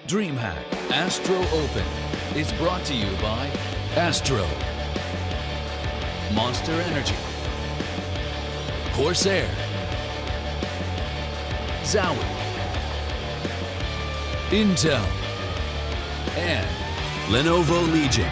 DreamHack ASTRO Open is brought to you by ASTRO, Monster Energy, Corsair, Zowie, Intel, and Lenovo Legion.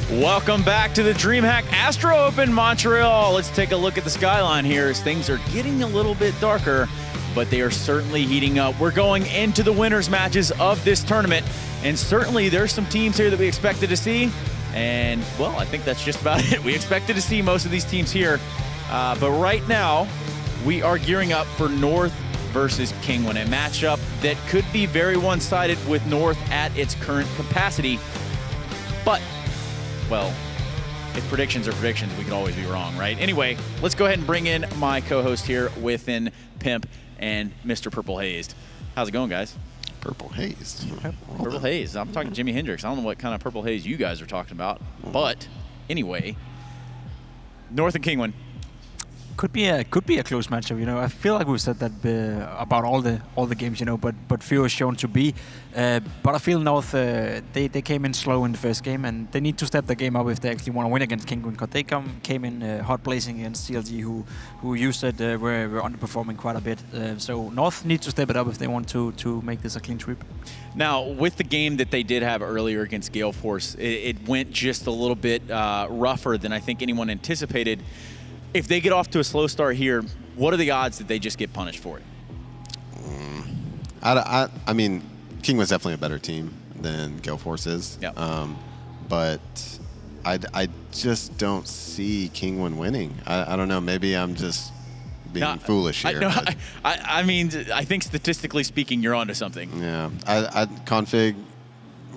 Welcome back to the DreamHack ASTRO Open Montreal. Let's take a look at the skyline here as things are getting a little bit darker, but they are certainly heating up. We're going into the winners matches of this tournament, and certainly there's some teams here that we expected to see, and well, I think that's just about it. We expected to see most of these teams here, but right now we are gearing up for North versus Kinguin, a matchup that could be very one-sided with North at its current capacity, but well, if predictions are predictions, we could always be wrong, right? Anyway, let's go ahead and bring in my co-host here within Pimp and Mr. Purple Hazed. How's it going, guys? Purple Haze. Purple Haze. I'm talking Jimi Hendrix. I don't know what kind of Purple Haze you guys are talking about. But anyway, North and Kinguin. Could be a close matchup, you know. I feel like we've said that about all the games, you know, but few are shown to be. But I feel North they came in slow in the first game, and they need to step the game up if they actually want to win against Kinguin, because they came in hot blazing against CLG, who you said were underperforming quite a bit. So North needs to step it up if they want to make this a clean sweep. Now, with the game that they did have earlier against Gale Force, it went just a little bit rougher than I think anyone anticipated. If they get off to a slow start here, what are the odds that they just get punished for it? I mean, Kinguin's definitely a better team than Gale Force is. Yep. But I just don't see Kinguin winning. I don't know. Maybe I'm just being foolish here. I mean, I think statistically speaking, you're onto something. Yeah. Config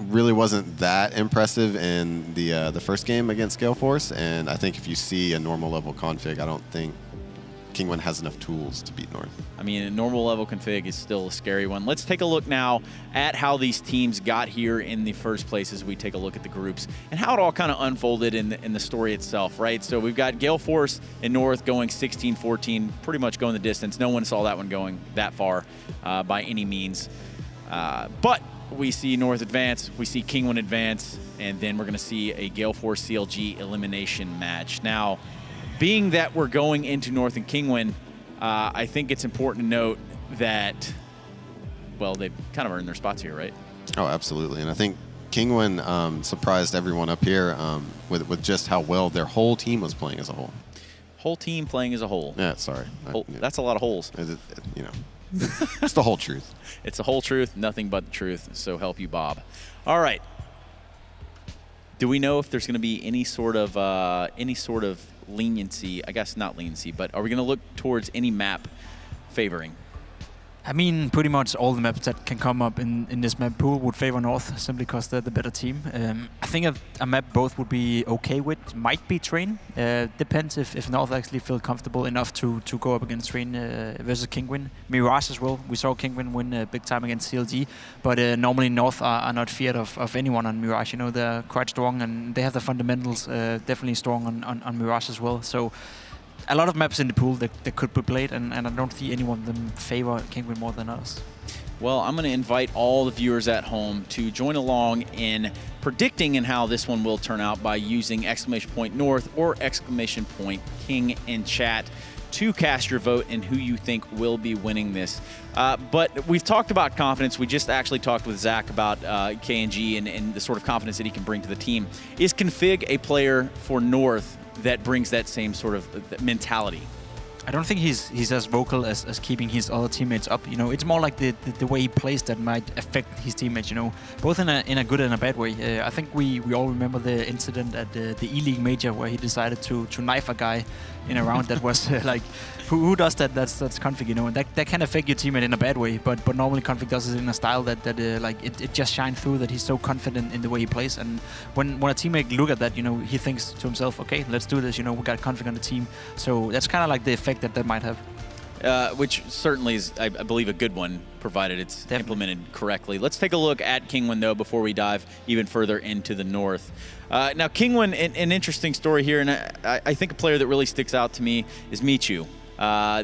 really wasn't that impressive in the first game against Gale Force, and I think if you see a normal level config, I don't think Kinguin has enough tools to beat North. I mean, a normal level config is still a scary one. Let's take a look now at how these teams got here in the first place as we take a look at the groups and how it all kind of unfolded in the story itself, right? So we've got Gale Force and North going 16-14, pretty much going the distance. No one saw that one going that far by any means. But we see North advance, we see Kinguin advance, and then we're going to see a Gale Force CLG elimination match. Now, being that we're going into North and Kinguin, I think it's important to note that, well, they've kind of earned their spots here, right? Oh, absolutely. And I think Kinguin surprised everyone up here with just how well their whole team was playing as a whole. Whole team playing as a whole. Yeah, sorry. That's a lot of holes. You know. It's the whole truth. It's the whole truth, nothing but the truth, so help you Bob. All right. Do we know if there's going to be any sort of leniency? I guess not leniency, but are we going to look towards any map favoring? I mean, pretty much all the maps that can come up in this map pool would favor North, simply because they're the better team. I think a map both would be okay with might be Train. Depends if North actually feel comfortable enough to go up against Train versus Kinguin. Mirage as well. We saw Kinguin win big time against CLG, but normally North are not feared of anyone on Mirage. You know, they're quite strong and they have the fundamentals definitely strong on Mirage as well. So a lot of maps in the pool that could be played, and I don't see any one of them favor Kinguin more than us. Well, I'm going to invite all the viewers at home to join along in predicting in how this one will turn out by using !North or !King in chat to cast your vote and who you think will be winning this. But we've talked about confidence. We just actually talked with Zach about KNG and the sort of confidence that he can bring to the team. Is Config a player for North that brings that same sort of mentality? I don't think he's as vocal as keeping his other teammates up. You know, it's more like the way he plays that might affect his teammates. You know, both in a good and a bad way. I think we all remember the incident at the E-League Major where he decided to knife a guy in a round that was like, who does that? That's Config, you know, and that can affect your teammate in a bad way. But normally Config does it in a style that like it just shines through, that he's so confident in the way he plays. And when a teammate look at that, you know, he thinks to himself, okay, let's do this. You know, we got Config on the team. So that's kind of like the effect that might have. which certainly is, I believe, a good one, provided it's implemented correctly. Let's take a look at Kinguin, though, before we dive even further into the north. Now, Kinguin, an interesting story here, and I think a player that really sticks out to me is Michu.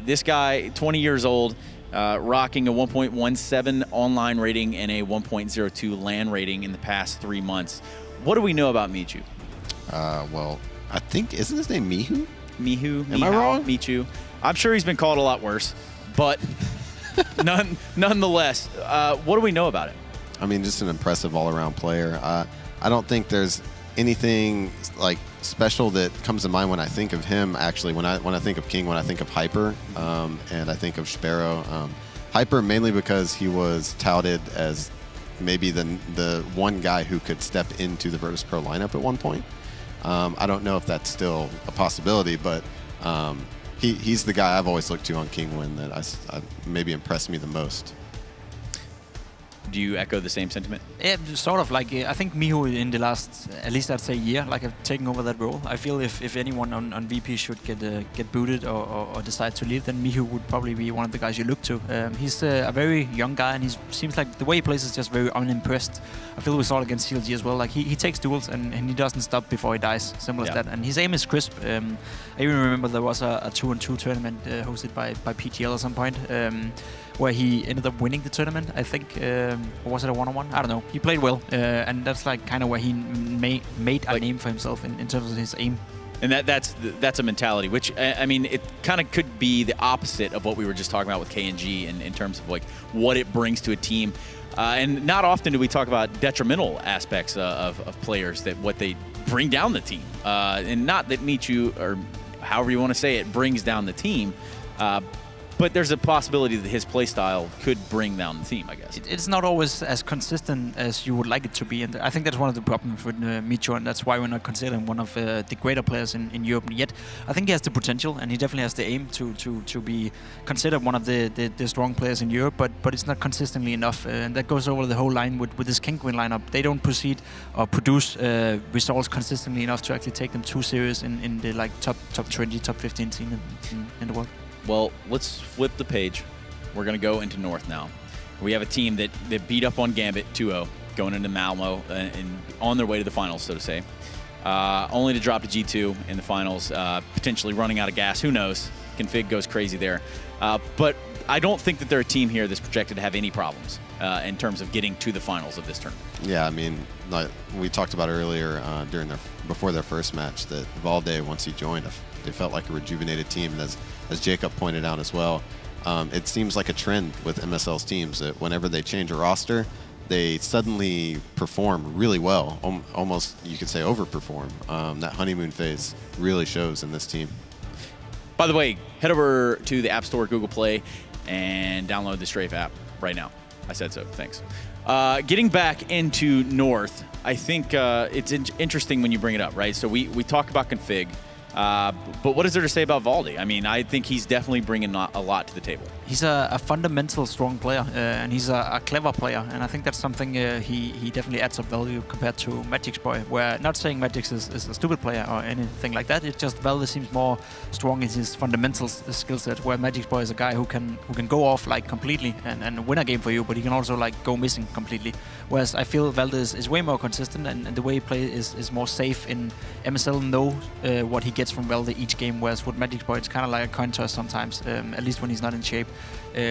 This guy, 20 years old, rocking a 1.17 online rating and a 1.02 LAN rating in the past 3 months. What do we know about Michu? Well, I think, isn't his name Mihu? Mihu? Am I wrong? Michu. I'm sure he's been called a lot worse, but nonetheless, what do we know about it? I mean, just an impressive all-around player. I don't think there's anything like special that comes to mind when I think of him. Actually, when I think of Kinguin, I think of Hyper, and I think of Sparrow. Hyper mainly because he was touted as maybe the one guy who could step into the Virtus Pro lineup at one point. I don't know if that's still a possibility, but he's the guy I've always looked to on Kinguin that I maybe impressed me the most. Do you echo the same sentiment? Yeah, sort of. Like I think Miho in the last, at least I'd say year, like have taken over that role. I feel if anyone on VP should get booted or decide to leave, then Miho would probably be one of the guys you look to. He's a very young guy, and he seems like the way he plays is just very unimpressed. I feel we saw it against CLG as well. Like he takes duels and he doesn't stop before he dies. Simple as that. And his aim is crisp. I even remember there was a 2-on-2 tournament hosted by PGL at some point. Where he ended up winning the tournament, I think. Or was it a 1-on-1? I don't know. He played well, and that's like kind of where he made a name for himself in terms of his aim. And that's a mentality, which, I mean, it kind of could be the opposite of what we were just talking about with KNG in terms of like what it brings to a team. And not often do we talk about detrimental aspects of players, that what they bring down the team. And not that Michu, or however you want to say it, brings down the team. But there's a possibility that his playstyle could bring down the team, I guess. It's not always as consistent as you would like it to be, and I think that's one of the problems with Micho, and that's why we're not considering one of the greater players in Europe yet. I think he has the potential, and he definitely has the aim to be considered one of the strong players in Europe, but it's not consistently enough, and that goes over the whole line with this Kinguin lineup. They don't proceed or produce results consistently enough to actually take them too serious in the like top 20, top 15 team in the world. Well, let's flip the page. We're going to go into North now. We have a team that beat up on Gambit 2-0, going into Malmo and on their way to the finals, so to say. Only to drop to G2 in the finals, potentially running out of gas. Who knows? Config goes crazy there. But I don't think that they're a team here that's projected to have any problems in terms of getting to the finals of this tournament. Yeah, I mean, like we talked about earlier before their first match, that Valde, once he joined, they felt like a rejuvenated team. And as Jacob pointed out as well, it seems like a trend with MSL's teams that whenever they change a roster, they suddenly perform really well, almost you could say overperform. That honeymoon phase really shows in this team. By the way, head over to the App Store, Google Play, and download the Strafe app right now. I said so, thanks. Getting back into North, I think it's interesting when you bring it up, right? So we talk about Config. But what is there to say about Valde? I mean, I think he's definitely bringing a lot to the table. He's a fundamental strong player, and he's a clever player, and I think that's something he definitely adds up value compared to Magic's boy. Where not saying Magic's is a stupid player or anything like that. It's just Valde seems more strong in his fundamental skill set. Where Magic's boy is a guy who can go off like completely and win a game for you, but he can also like go missing completely. Whereas I feel Valde is way more consistent, and the way he plays is more safe. In MSL know what he gets from Valde each game, whereas with Magic's boy it's kind of like a coin toss sometimes, at least when he's not in shape.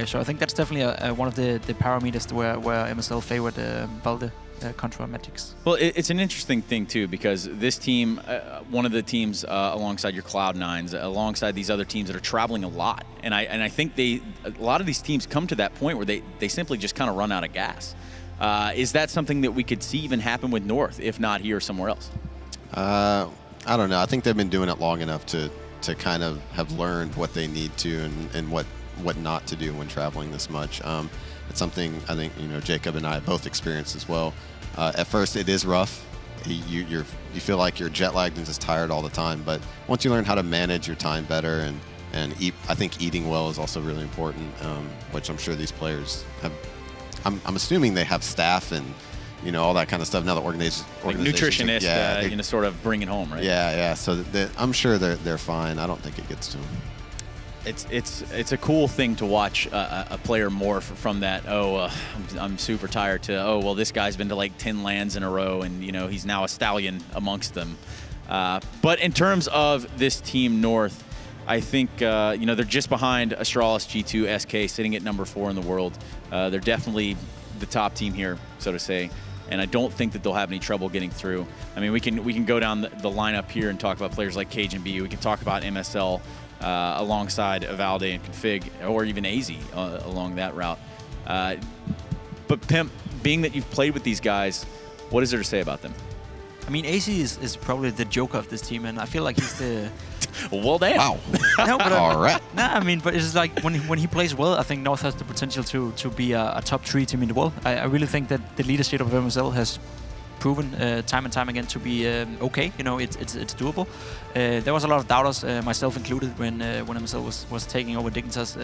So I think that's definitely one of the parameters where MSL favored Valde contra Magic's. Well, it's an interesting thing too, because this team, one of the teams alongside your Cloud9s, alongside these other teams that are traveling a lot, and I think a lot of these teams come to that point where they simply just kind of run out of gas. Is that something that we could see even happen with North, if not here, somewhere else? I don't know. I think they've been doing it long enough to kind of have learned what they need to and what not to do when traveling this much. It's something I think Jacob and I both experienced as well. At first, it is rough. You feel like you're jet lagged and just tired all the time. But once you learn how to manage your time better and eat, I think eating well is also really important, which I'm sure these players have. I'm assuming they have staff and all that kind of stuff. Now the organization, like nutritionist, sort of bring it home, right? Yeah. So I'm sure they're fine. I don't think it gets to them. It's a cool thing to watch a player morph from that. I'm super tired to well, this guy's been to like 10 lands in a row, and you know he's now a stallion amongst them. But in terms of this team North, I think you know they're just behind Astralis, G2, SK, sitting at number 4 in the world. They're definitely the top team here, so to say. And I don't think that they'll have any trouble getting through. I mean, we can go down the lineup here and talk about players like Cage and B. We can talk about MSL alongside Evalde and Config, or even AZ along that route. But Pimp, being that you've played with these guys, what is there to say about them? I mean, AZ is probably the joker of this team, and I feel like he's the... Well, damn. Wow. No, but, all right. Nah, I mean, but it's like when he plays well, I think North has the potential to be a top 3 team in the world. I really think that the leadership of MSL has proven time and time again to be okay. You know, it's doable. There was a lot of doubters, myself included, when MSL was taking over Dignitas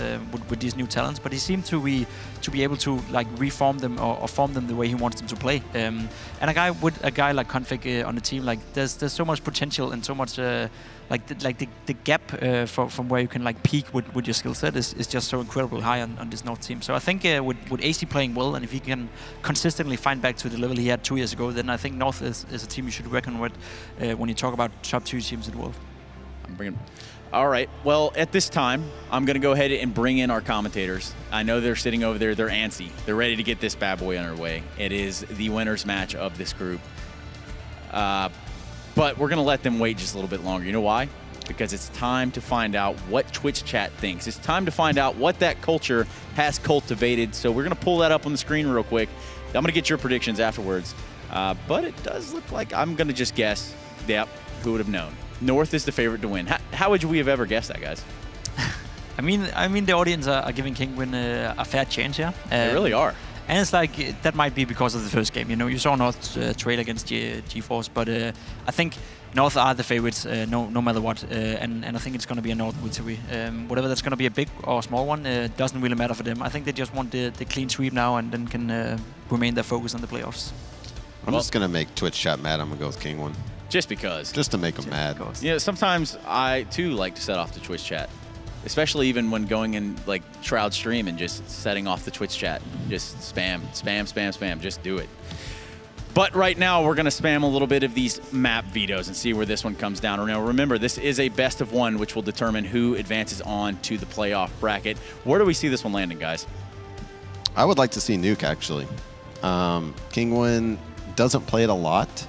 with these new talents. But he seemed to be able to like reform them or form them the way he wants them to play. And a guy like Config on the team, like there's so much potential and so much. The gap from where you can like peak with your skill set is just so incredibly high on this North team. So I think with AC playing well, and if he can consistently find back to the level he had 2 years ago, then I think North is a team you should reckon with when you talk about top 2 teams in the world. All right. Well, at this time, I'm going to go ahead and bring in our commentators. I know they're sitting over there. They're antsy. They're ready to get this bad boy underway. It is the winners match of this group. But we're going to let them wait just a little bit longer. You know why? Because it's time to find out what Twitch chat thinks. It's time to find out what that culture has cultivated. So we're going to pull that up on the screen real quick. I'm going to get your predictions afterwards. But it does look like I'm going to just guess. Yep, who would have known? North is the favorite to win. How would we have ever guessed that, guys? I mean, the audience are giving Kinguin a fair chance here. They really are. And it's like, that might be because of the first game. You know, you saw North trade against GeForce, but I think North are the favorites no matter what. And I think it's going to be a North victory. Whatever that's going to be a big or small one, doesn't really matter for them. I think they just want the clean sweep now and then can remain their focus on the playoffs. I'm just going to make Twitch chat mad. I'm going to go with Kinguin. Just because. Just to make them mad. Yeah, sometimes I, too, like to set off the Twitch chat. Especially even when going in like Shroud stream and just setting off the Twitch chat. Just spam, spam, spam, spam. Just do it. But right now, we're going to spam a little bit of these map vetoes and see where this one comes down. Now, remember, this is a best of 1, which will determine who advances on to the playoff bracket. Where do we see this one landing, guys? I would like to see Nuke, actually. Kinguin doesn't play it a lot,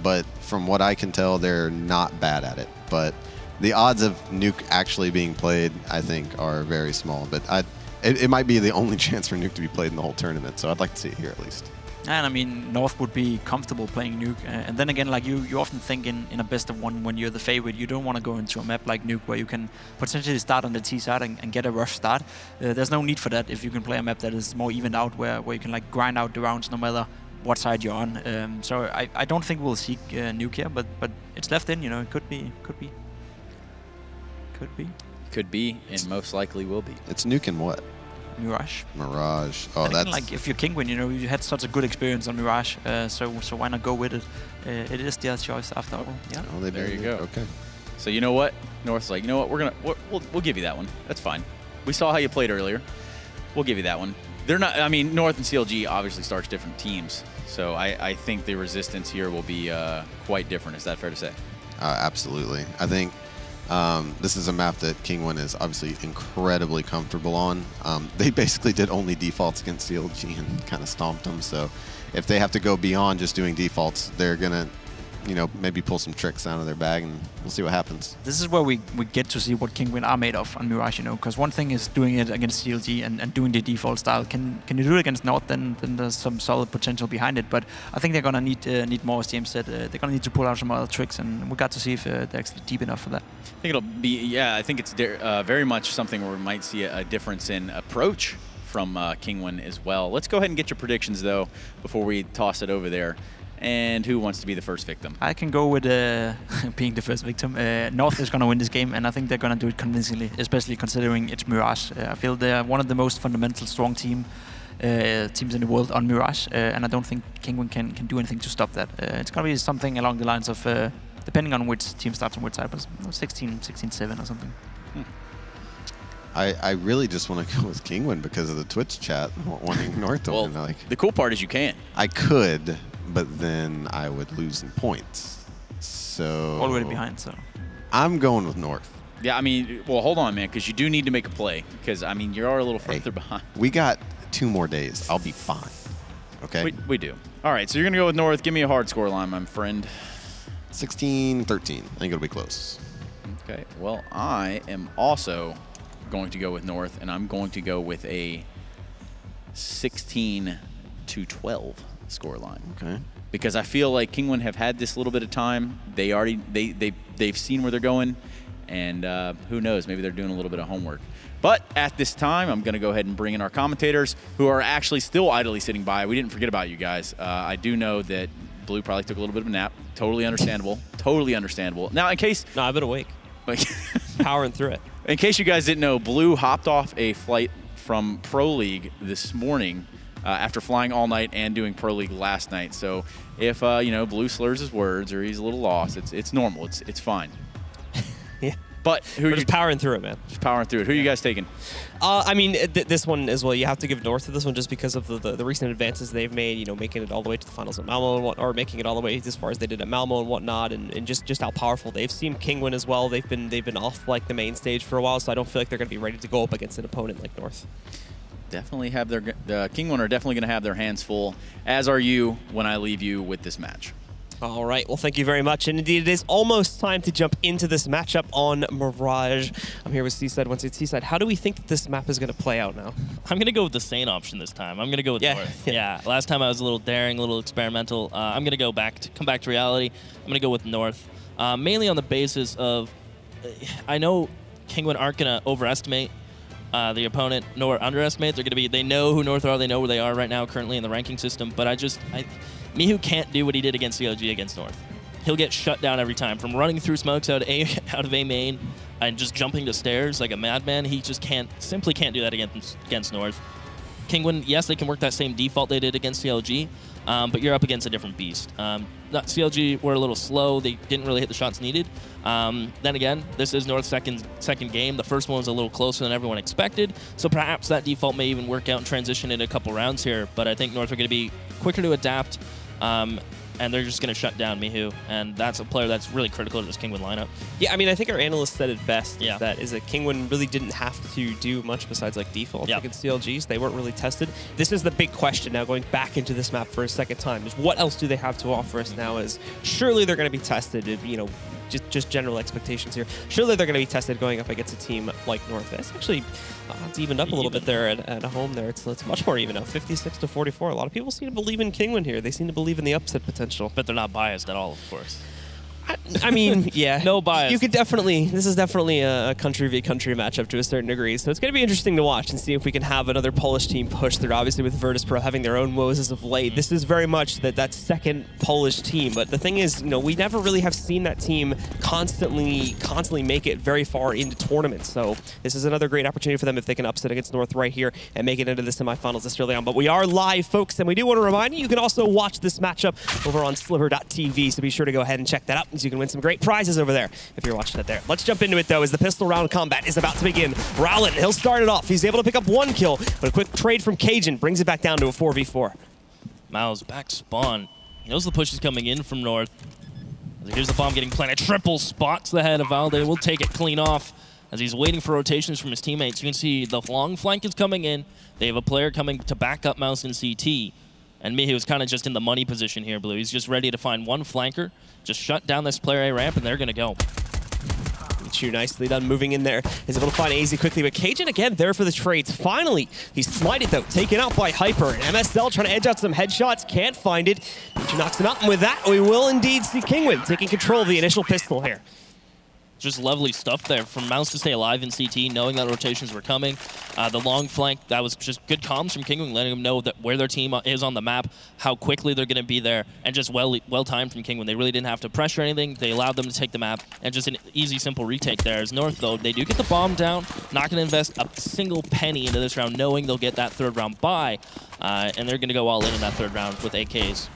but from what I can tell, they're not bad at it. But the odds of Nuke actually being played, I think, are very small. But it might be the only chance for Nuke to be played in the whole tournament, so I'd like to see it here at least. And I mean, North would be comfortable playing Nuke. And then again, like you often think in a best of 1 when you're the favorite, you don't want to go into a map like Nuke where you can potentially start on the T side and get a rough start. There's no need for that if you can play a map that is more evened out where you can like grind out the rounds no matter what side you're on. So I don't think we'll see Nuke here, but it's left in, you know, it could be. Could be, and most likely will be. It's Nuke and what? Mirage. Mirage. Oh, and that's... again, like, if you're Kinguin, you know, you had such a good experience on Mirage, so why not go with it? It is their choice after all. Yeah. Oh, there you go. Okay. So you know what? North's like, you know what? We'll give you that one. That's fine. We saw how you played earlier. We'll give you that one. They're not. I mean, North and CLG obviously starts different teams, so I think the resistance here will be quite different. Is that fair to say? Absolutely. I think this is a map that Kinguin is obviously incredibly comfortable on. They basically did only defaults against CLG and kind of stomped them. So if they have to go beyond just doing defaults, they're going to, you know, maybe pull some tricks out of their bag, and we'll see what happens. This is where we get to see what Kinguin are made of on Mirage, you know, because one thing is doing it against CLG and doing the default style. Can you do it against North, then there's some solid potential behind it. But I think they're going to need more, as James said. They're going to need to pull out some other tricks, and we got to see if they're actually deep enough for that. I think it'll be, yeah, I think it's very much something where we might see a difference in approach from Kinguin as well. Let's go ahead and get your predictions, though, before we toss it over there. And who wants to be the first victim? I can go with being the first victim. North is going to win this game, and I think they're going to do it convincingly, especially considering it's Mirage. I feel they're one of the most fundamental, strong teams in the world on Mirage, and I don't think Kinguin can do anything to stop that. It's going to be something along the lines of, depending on which team starts on which side, but 16-7 or something. I really just want to go with Kinguin because of the Twitch chat wanting North to win. Like, the cool part is you can. I could, but then I would lose in points. So Already behind, so. I'm going with North. Yeah, I mean, well, hold on, man, because you do need to make a play. Because, I mean, you are a little further behind. We got 2 more days. I'll be fine. Okay? We do. All right, so you're going to go with North. Give me a hard score line, my friend. 16-13. I think it'll be close. Okay, well, I am also going to go with North, and I'm going to go with a 16-12 score line. Okay. Because I feel like Kinguin have had this little bit of time. They've seen where they're going, and who knows, maybe they're doing a little bit of homework. But at this time, I'm going to go ahead and bring in our commentators, who are actually still idly sitting by. We didn't forget about you guys. I do know that Blue probably took a little bit of a nap. Totally understandable. Totally understandable. Now, in case... No, I've been awake. Powering through it. In case you guys didn't know, Blue hopped off a flight from Pro League this morning after flying all night and doing Pro League last night. So if you know, Blue slurs his words or he's a little lost, it's normal. It's fine. Yeah. But we're just powering through it, man. Just powering through it. Who are you guys taking? I mean, this one as well. You have to give North to this one just because of the recent advances they've made. You know, making it all the way to the finals at Malmo and or making it all the way as far as they did at Malmo and whatnot, and just how powerful they've seen Kinguin as well. They've been off like the main stage for a while, so I don't feel like they're going to be ready to go up against an opponent like North. Definitely have the Kinguin are definitely going to have their hands full, as are you when I leave you with this match. All right, well, thank you very much. And indeed, it is almost time to jump into this matchup on Mirage. I'm here with Seaside. Once it's Seaside, how do we think that this map is going to play out now? I'm going to go with the sane option this time. I'm going to go with North. Yeah, last time I was a little daring, a little experimental. I'm going to go come back to reality. I'm going to go with North, mainly on the basis of I know Kinguin aren't going to overestimate the opponent nor underestimate. They know who North are. They know where they are right now currently in the ranking system. But Mihu can't do what he did against CLG against North. He'll get shut down every time. From running through smokes out of A main and just jumping to stairs like a madman, he just simply can't do that against North. Kinguin, yes, they can work that same default they did against CLG, but you're up against a different beast. CLG were a little slow. They didn't really hit the shots needed. Then again, this is North's second game. The first one was a little closer than everyone expected, so perhaps that default may even work out and transition in a couple rounds here, but I think North are going to be quicker to adapt, and they're just going to shut down Mihu, and that's a player that's really critical to this Kinguin lineup. Yeah, I mean, I think our analyst said it best, that Kinguin really didn't have to do much besides like default against CLGs. They weren't really tested. This is the big question now, going back into this map for a second time, is what else do they have to offer us now? Is surely they're going to be tested, you know, just general expectations here. Surely they're going to be tested going up against a team like North. It's actually it's evened up a little bit there at home there. It's much more even now, 56-44. A lot of people seem to believe in Kinguin here. They seem to believe in the upset potential. But they're not biased at all, of course. I mean, yeah. No bias. You could definitely, this is definitely a country v country matchup to a certain degree, so it's going to be interesting to watch and see if we can have another Polish team push through. Obviously, with Virtus.pro having their own woes as of late, this is very much that second Polish team. But the thing is, you know, we never really have seen that team constantly make it very far into tournaments. So this is another great opportunity for them if they can upset against North right here and make it into the semifinals this early on. But we are live, folks, and we do want to remind you, you can also watch this matchup over on sliver.tv, so be sure to go ahead and check that out, so you can win some great prizes over there if you're watching it there. Let's jump into it, though, as the pistol round combat is about to begin. Rowland, he'll start it off. He's able to pick up 1 kill, but a quick trade from Cajun brings it back down to a 4v4. Mao's back spawn. He knows the push is coming in from North. Here's the bomb getting planted. Triple spots the head of Valde. Will take it clean off as he's waiting for rotations from his teammates. You can see the long flank is coming in. They have a player coming to back up Mouse in CT. And Mihu is kind of just in the money position here, Blue. He's just ready to find one flanker, just shut down this player A ramp, and they're going to go. Chu nicely done moving in there. He's able to find AZ quickly, but Cajun again there for the trades. Finally, he's smited though, taken out by Hyper. And MSL trying to edge out some headshots, can't find it. Chu knocks him out, and with that, we will indeed see Kinguin taking control of the initial pistol here. Just lovely stuff there from Mouse to stay alive in CT, knowing that rotations were coming. The long flank, that was just good comms from Kinguin, letting them know that where their team is on the map, how quickly they're going to be there, and just well timed from Kinguin. They really didn't have to pressure anything. They allowed them to take the map, and just an easy, simple retake there. As North, though, they do get the bomb down, not going to invest a single penny into this round, knowing they'll get that third round bye, and they're going to go all in that third round with AKs.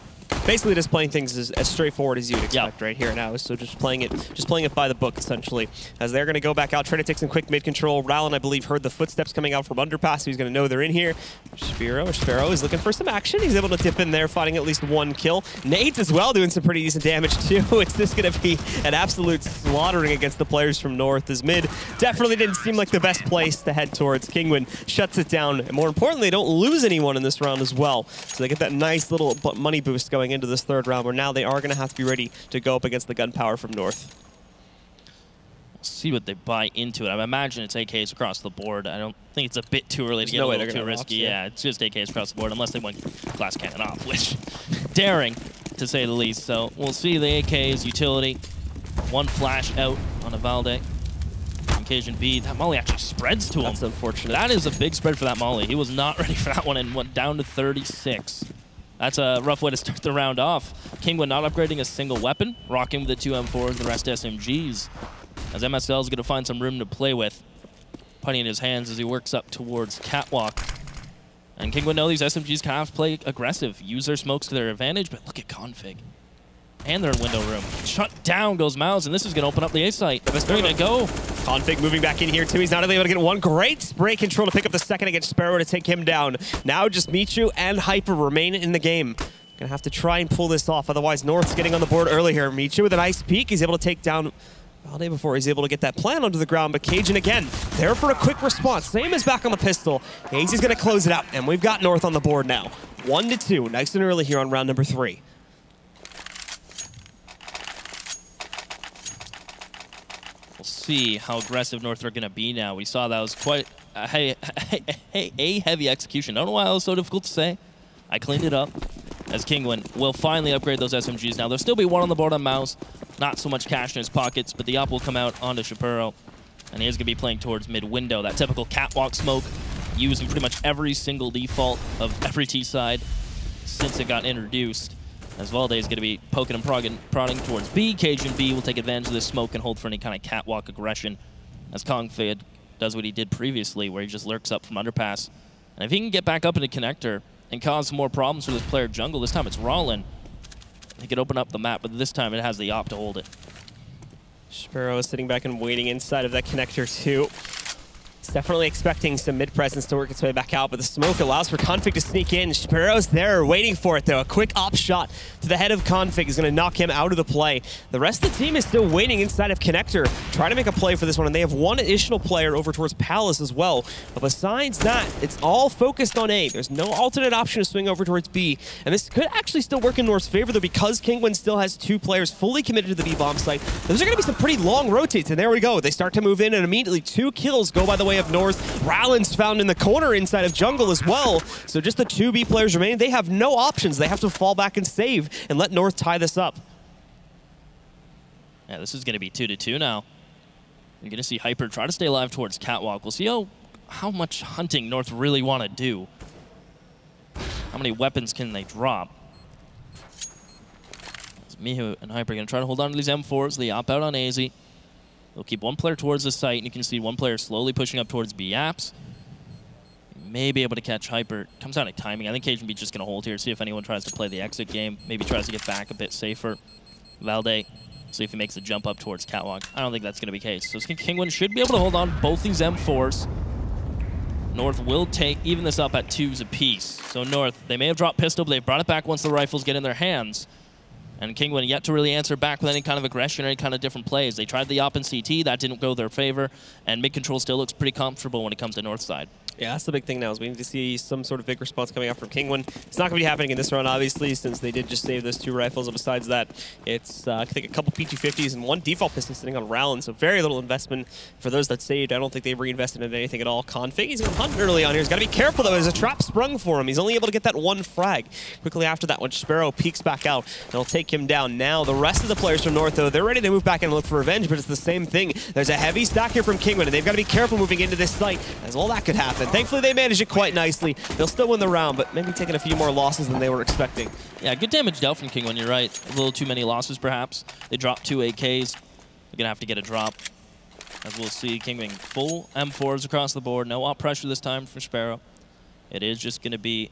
basically just playing things as straightforward as you'd expect right here now. So just playing it by the book, essentially. As they're going to go back out, trying to take some quick mid control. Rallen, I believe, heard the footsteps coming out from underpass, so he's going to know they're in here. Sparrow is looking for some action. He's able to dip in there, finding at least one kill. Nate as well doing some pretty decent damage too. It's just going to be an absolute slaughtering against the players from North, as mid definitely didn't seem like the best place to head towards. Kinguin shuts it down, and more importantly, they don't lose anyone in this round as well. So they get that nice little money boost going into this third round, where now they are going to have to be ready to go up against the gunpowder from North. We'll see what they buy into it. I imagine it's AKs across the board. I don't think it's a bit too early to get a little too risky. Yeah, it's just AKs across the board, unless they want glass cannon off, which daring to say the least. So we'll see the AKs utility. One flash out on a Valde. Cajun B, that molly actually spreads to him. That's unfortunate. That is a big spread for that molly. He was not ready for that one and went down to 36. That's a rough way to start the round off. Kinguin not upgrading a single weapon, rocking with the 2 M4s, the rest SMGs. As MSL is going to find some room to play with, putting in his hands as he works up towards Catwalk. And Kinguin know these SMGs can have to play aggressive, use their smokes to their advantage, but look at Config. And they're in window room. Shut down goes Mouse, and this is going to open up the A site. They're going to go. Config moving back in here, too. He's not able to get one. Great spray control to pick up the second against Sparrow to take him down. Now just Michu and Hyper remain in the game. Gonna have to try and pull this off, otherwise North's getting on the board early here. Michu with a nice peek. He's able to take down Valde before he's able to get that plant onto the ground, but Cajun again, there for a quick response. Same as back on the pistol. Hazy's gonna close it out, and we've got North on the board now. 1-2, nice and early here on round number 3. See how aggressive North are going to be now. We saw that was quite a heavy execution. I don't know why it was so difficult to say. I cleaned it up as Kinguin will finally upgrade those SMGs now. There'll still be one on the board on Mouse. Not so much cash in his pockets, but the op will come out onto Shapiro. And he is going to be playing towards mid-window. That typical catwalk smoke used in pretty much every single default of every T side since it got introduced. As Valde is going to be poking and prodding towards B. Cajun B will take advantage of this smoke and hold for any kind of catwalk aggression. As Kongfid does what he did previously, where he just lurks up from underpass. And if he can get back up into connector and cause some more problems for this player jungle, this time it's Rallen. He could open up the map, but this time it has the op to hold it. Sparrow is sitting back and waiting inside of that connector too. He's definitely expecting some mid-presence to work its way back out, but the smoke allows for Config to sneak in. Sparrow's there waiting for it, though. A quick op shot to the head of Config is going to knock him out of the play. The rest of the team is still waiting inside of connector, trying to make a play for this one, and they have one additional player over towards Palace as well. But besides that, it's all focused on A. There's no alternate option to swing over towards B, and this could actually still work in North's favor, though, because Kinguin still has 2 players fully committed to the B-bomb site. Those are going to be some pretty long rotates, and there we go. They start to move in, and immediately 2 kills go by the way of North. Rallen's found in the corner inside of jungle as well. So just the 2 B players remaining. They have no options. They have to fall back and save and let North tie this up. Yeah, this is going to be 2-2 now. You're going to see Hyper try to stay alive towards Catwalk. We'll see how much hunting North really want to do. How many weapons can they drop? As Mihu and Hyper are going to try to hold on to these M4s. They op out on AZ. They'll keep 1 player towards the site, and you can see 1 player slowly pushing up towards B apps. May be able to catch Hyper. Comes down to timing. I think Cajun B just going to hold here, see if anyone tries to play the exit game. Maybe tries to get back a bit safer. Valde, see if he makes the jump up towards Catwalk. I don't think that's going to be the case. So Kinguin should be able to hold on both these M4s. North will even this up at 2s apiece. So North, they may have dropped pistol, but they've brought it back once the rifles get in their hands. And Kinguin yet to really answer back with any kind of aggression or any kind of different plays. They tried the op in CT, that didn't go their favor, and mid-control still looks pretty comfortable when it comes to North side. Yeah, that's the big thing now, is we need to see some sort of big response coming out from Kinguin. It's not going to be happening in this round, obviously, since they did just save those 2 rifles. And besides that, it's, I think, a couple P250s and 1 default pistol sitting on Rallen, so very little investment for those that saved. I don't think they've reinvested in anything at all. Config, he's going to hunt early on here. He's got to be careful, though. There's a trap sprung for him. He's only able to get that 1 frag. Quickly after that, when Sparrow peeks back out, they'll take him down. Now, the rest of the players from North, though, they're ready to move back and look for revenge, but it's the same thing. There's a heavy stack here from Kinguin, and they've got to be careful moving into this site, as all that could happen. Thankfully, they managed it quite nicely. They'll still win the round, but maybe taking a few more losses than they were expecting. Yeah, good damage dealt from Kinguin, you're right. A little too many losses, perhaps. They dropped 2 AKs. They're going to have to get a drop. As we'll see, Kinguin full M4s across the board. No op pressure this time for Sparrow. It is just going to be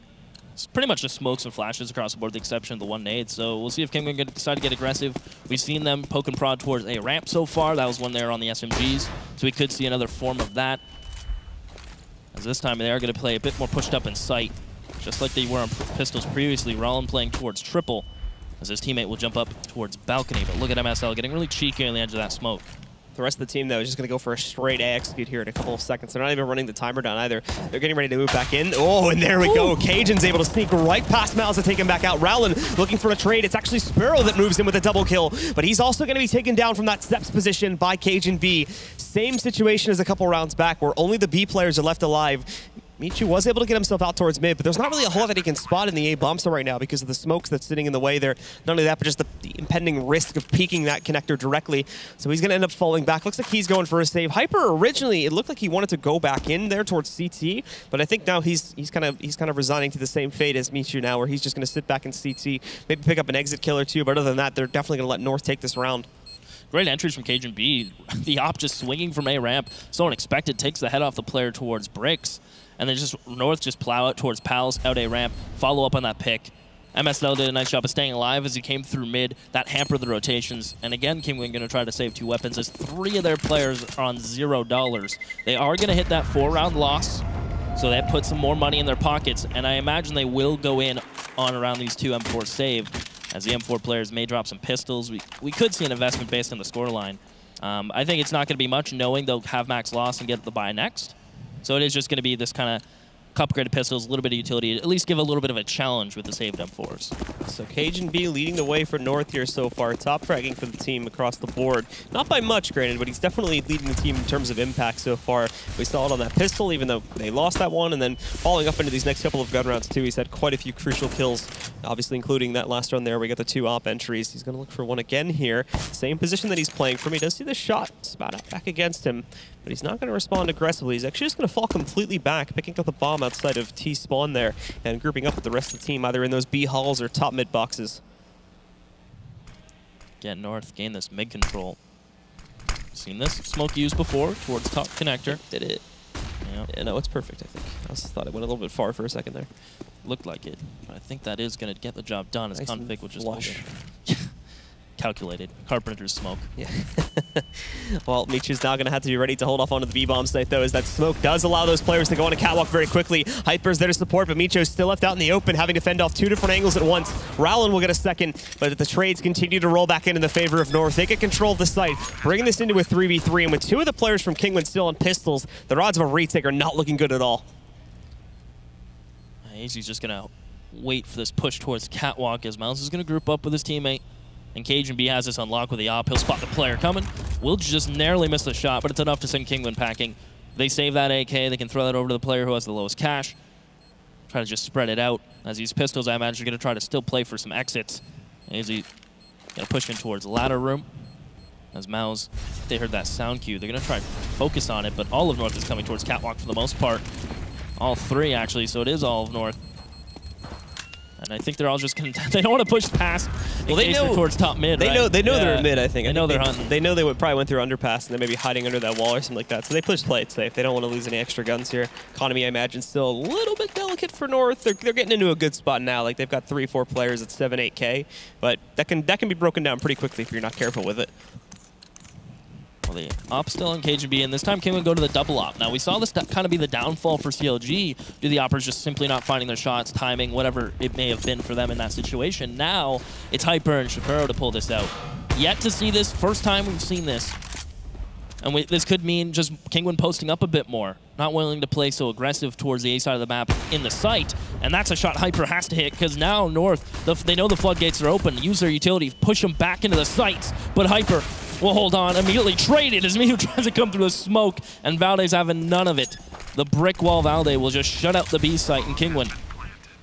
It's pretty much just smokes and flashes across the board, with the exception of the one nade. So we'll see if Kinguin can decide to get aggressive. We've seen them poke and prod towards a ramp so far. That was when they were on the SMGs. So we could see another form of that. As this time they are going to play a bit more pushed up in sight, just like they were on pistols previously. Rollin playing towards triple, as his teammate will jump up towards balcony. But look at MSL getting really cheeky on the edge of that smoke. The rest of the team, though, is just going to go for a straight A execute here in a couple of seconds. They're not even running the timer down either. They're getting ready to move back in. Oh, and there we go. Cajun's able to sneak right past Mouse to take him back out. Rowland looking for a trade. It's actually Sparrow that moves in with a double kill, but he's also going to be taken down from that steps position by Cajun B. Same situation as a couple rounds back, where only the B players are left alive. Michu was able to get himself out towards mid, but there's not really a whole lot that he can spot in the A bomb site right now because of the smokes that's sitting in the way there. Not only that, but just the impending risk of peeking that connector directly. So he's going to end up falling back. Looks like he's going for a save. Hyper originally, it looked like he wanted to go back in there towards CT, but I think now he's kind of resigning to the same fate as Michu now, where he's just going to sit back in CT, maybe pick up an exit kill or two. But other than that, they're definitely going to let North take this round. Great entries from Cajun B. The op just swinging from A ramp, so unexpected, takes the head off the player towards bricks. And then just North just plow out towards Pals, out A ramp, follow up on that pick. MSL did a nice job of staying alive as he came through mid. That hampered the rotations. And again, Kinguin going to try to save 2 weapons as 3 of their players are on $0. They are going to hit that 4-round loss, so that puts some more money in their pockets. And I imagine they will go in on around these 2 M4 save, as the M4 players may drop some pistols. We could see an investment based on the scoreline. I think it's not going to be much, knowing they'll have max loss and get the buy next. So it is just going to be this kind of upgraded pistols, a little bit of utility, at least give a little bit of a challenge with the saved M4s. So Cajun B leading the way for North here so far. Top fragging for the team across the board. Not by much, granted, but he's definitely leading the team in terms of impact so far. We saw it on that pistol, even though they lost that one, and then following up into these next couple of gun rounds too. He's had quite a few crucial kills, obviously including that last run there. We got the 2 op entries. He's going to look for one again here. Same position that he's playing from. He does see the shot spat out back against him, but he's not going to respond aggressively. He's actually just going to fall completely back, picking up the bomb outside of T spawn there and grouping up with the rest of the team, either in those B halls or top mid boxes. Get North, gain this mid control. Seen this smoke used before towards top connector. Did it? Yeah. Yeah, no, it's perfect, I think. I just thought it went a little bit far for a second there. Looked like it, but I think that is going to get the job done, as nice config would just flush. calculated. Carpenter's smoke. Yeah. Well, Michu's now going to have to be ready to hold off onto the B-bomb site, though, as that smoke does allow those players to go on a catwalk very quickly. Hyper's there to support, but Michu's still left out in the open, having to fend off 2 different angles at once. Rowland will get a second, but the trades continue to roll back in the favor of North. They get control of the site, bringing this into a 3v3, and with 2 of the players from Kinguin still on pistols, the odds of a retake are not looking good at all. He's just going to wait for this push towards catwalk, as Mouse is going to group up with his teammate. And Cajun B has this unlocked with the op. He'll spot the player coming. Will just narrowly miss the shot, but it's enough to send Kinguin packing. They save that AK. They can throw that over to the player who has the lowest cash. Try to just spread it out. As these pistols, I imagine, are going to try to still play for some exits. As he going to push in towards the ladder room. As Maus, they heard that sound cue. They're going to try to focus on it, but all of North is coming towards catwalk for the most part. All 3, actually, so it is all of North. And I think they're all just going to... They don't want to push past towards top mid, They right? know they're in mid, I think. They know they're hunting. They know they probably went through underpass and they may be hiding under that wall or something like that. So they play it safe. They don't want to lose any extra guns here. Economy, I imagine, still a little bit delicate for North. They're getting into a good spot now. Like, they've got 3-4 players at 7-8K. But that can be broken down pretty quickly if you're not careful with it. Well, the op still in Cajun B, and this time Kinguin go to the double op. Now, we saw this kind of be the downfall for CLG. Do the oppers just simply not finding their shots, timing, whatever it may have been for them in that situation. Now, it's Hyper and Shapiro to pull this out. Yet to see this, first time we've seen this. And this could mean just Kinguin posting up a bit more. Not willing to play so aggressive towards the A side of the map in the site. And that's a shot Hyper has to hit, because now North, they know the floodgates are open. Use their utility, push them back into the sites. But Hyper will hold on, immediately traded as Miu tries to come through the smoke, and Valde's having none of it. The brick wall Valde will just shut out the B site in Kinguin.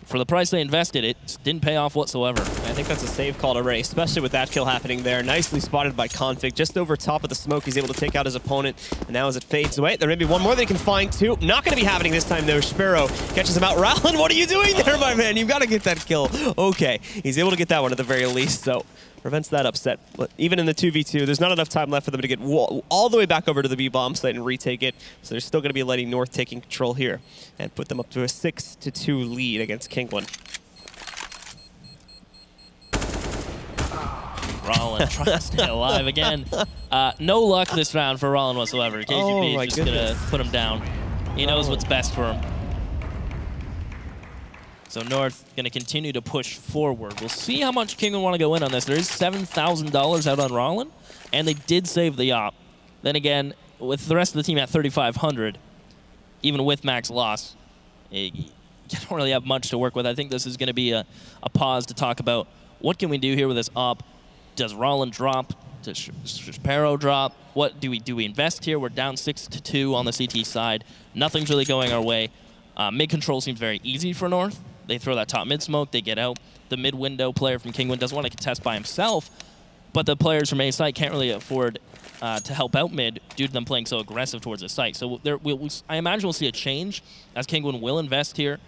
For the price they invested, it didn't pay off whatsoever. I think that's a save call already, especially with that kill happening there. Nicely spotted by Config. Just over top of the smoke, he's able to take out his opponent. And now as it fades away, there may be one more they can find too. Not going to be happening this time though. Sparrow catches him out. Rowland, what are you doing there, my man? You've got to get that kill. Okay, he's able to get that one at the very least, so prevents that upset. But even in the 2v2, there's not enough time left for them to get all the way back over to the B-bomb site and retake it. So they're still going to be letting North taking control here and put them up to a 6-2 lead against Kinguin. Rollin trying to stay alive again. No luck this round for Rollin whatsoever. KGB is just going to put him down. He knows what's best for him. So North going to continue to push forward. We'll see how much Kinguin want to go in on this. There is $7,000 out on Rollin, and they did save the op. Then again, with the rest of the team at 3,500, even with max loss, you don't really have much to work with. I think this is going to be a pause to talk about what can we do here with this op. Does Rollin drop? Does Sparrow drop? What do we invest here? We're down 6-2 on the CT side. Nothing's really going our way. Mid control seems very easy for North. They throw that top mid smoke, they get out. The mid window player from Kinguin doesn't want to contest by himself, but the players from A site can't really afford to help out mid due to them playing so aggressive towards the site. So I imagine we'll see a change as Kinguin will invest here.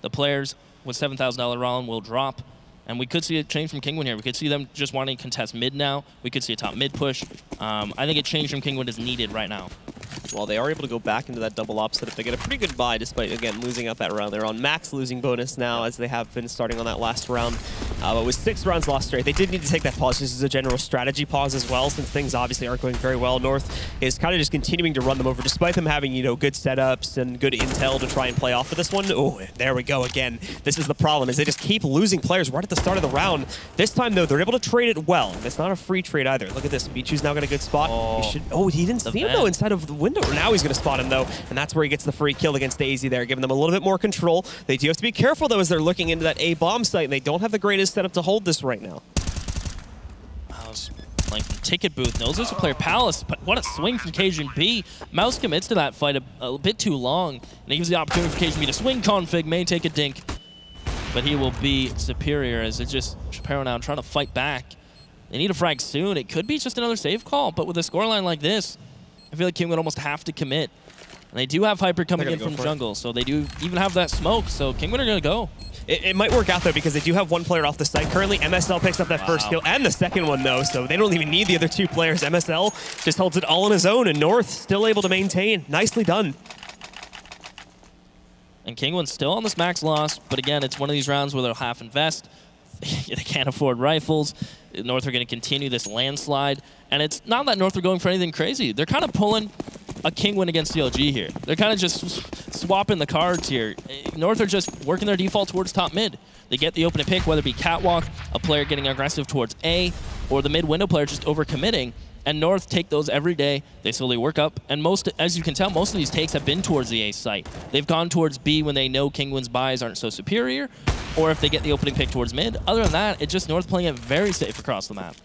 The players with $7,000 Rollin will drop, and we could see a change from Kinguin here. We could see them just wanting to contest mid now. We could see a top mid push. I think a change from Kinguin is needed right now. Well, they are able to go back into that double opposite if they get a pretty good buy, despite, again, losing out that round. They're on max losing bonus now, as they have been starting on that last round. But with 6 rounds lost straight, they did need to take that pause. This is a general strategy pause as well, since things obviously aren't going very well. North is kind of just continuing to run them over, despite them having, you know, good setups and good intel to try and play off of this one. Oh, there we go again. This is the problem, is they just keep losing players right at the start of the round. This time, though, they're able to trade it well. It's not a free trade either. Look at this. Michu's now got a good spot. He didn't see him, though, inside of the window. Now he's going to spot him, though, and that's where he gets the free kill against Daisy there, giving them a little bit more control. They do have to be careful, though, as they're looking into that A-bomb site, and they don't have the greatest setup to hold this right now. Mouse playing from Ticket Booth. Knows there's a player Palace, but what a swing from KGB. Mouse commits to that fight a bit too long, and he gives the opportunity for KGB to swing. Config may take a dink, but he will be superior as it's just Chaparro now trying to fight back. They need a frag soon. It could be just another save call, but with a scoreline like this, I feel like Kinguin would almost have to commit. And they do have Hyper coming in from jungle, so they do even have that smoke, so Kinguin are going to go. It might work out, though, because they do have one player off the site currently. MSL picks up that first kill and the second one, though, so they don't even need the other 2 players. MSL just holds it all on his own, and North still able to maintain. Nicely done. And Kinguin's still on this max loss, but again, it's one of these rounds where they'll half invest. They can't afford rifles. North are going to continue this landslide, and it's not that North are going for anything crazy. They're kind of pulling a Kinguin against CLG here. They're kind of just swapping the cards here. North are just working their default towards top mid. They get the opening pick, whether it be Catwalk, a player getting aggressive towards A, or the mid window player just overcommitting. And North take those every day. They slowly work up. And most, as you can tell, most of these takes have been towards the A site. They've gone towards B when they know Kinguin's buys aren't so superior, or if they get the opening pick towards mid. Other than that, it's just North playing it very safe across the map.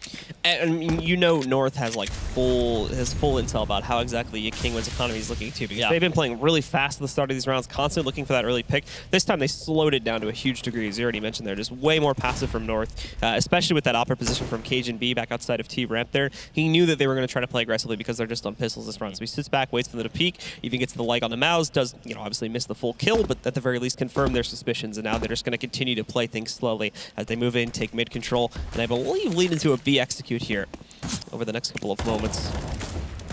And you know North has like full intel about how exactly Kinguin's economy is looking to, because they've been playing really fast at the start of these rounds, constantly looking for that early pick. This time they slowed it down to a huge degree, as you already mentioned there. Just way more passive from North, especially with that opera position from Cajun B back outside of T ramp there. He knew that they were going to try to play aggressively because they're just on pistols this round. So he sits back, waits for them to peek, even gets the leg on the mouse, does, you know, obviously miss the full kill, but at the very least confirm their suspicions, and now they're just going to continue to play things slowly as they move in, take mid control, and I believe lead into a B execute here over the next couple of moments.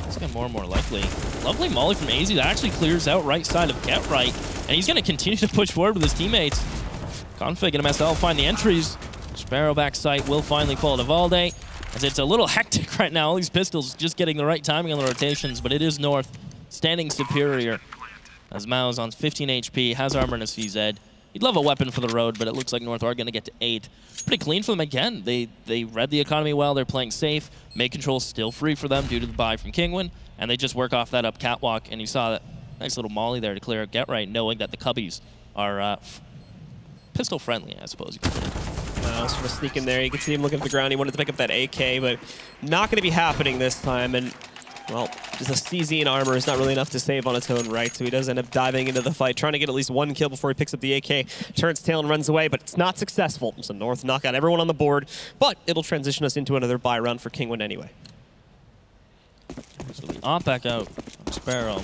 It's getting more and more likely. Lovely molly from AZ that actually clears out right side of Get Right, and he's going to continue to push forward with his teammates. Config and MSL find the entries. Sparrow back site will finally fall to Valde, as it's a little hectic right now. All these pistols just getting the right timing on the rotations, but it is North standing superior as Mao's on 15 HP, has armor and a CZ. He'd love a weapon for the road, but it looks like North are going to get to 8. Pretty clean for them again. They read the economy well. They're playing safe. Mid control still free for them due to the buy from Kinguin, and they just work off that up catwalk, and you saw that nice little molly there to clear out Get Right, knowing that the Cubbies are pistol friendly, I suppose you could put it. Sort of sneak in there. You can see him looking at the ground. He wanted to pick up that AK, but not going to be happening this time. And Well, just a CZ in armor is not really enough to save on its own right, so he does end up diving into the fight, trying to get at least one kill before he picks up the AK, turns tail and runs away, but it's not successful. So North knock out everyone on the board, but it'll transition us into another buy round for Kinguin anyway. So the op back out, Sparrow.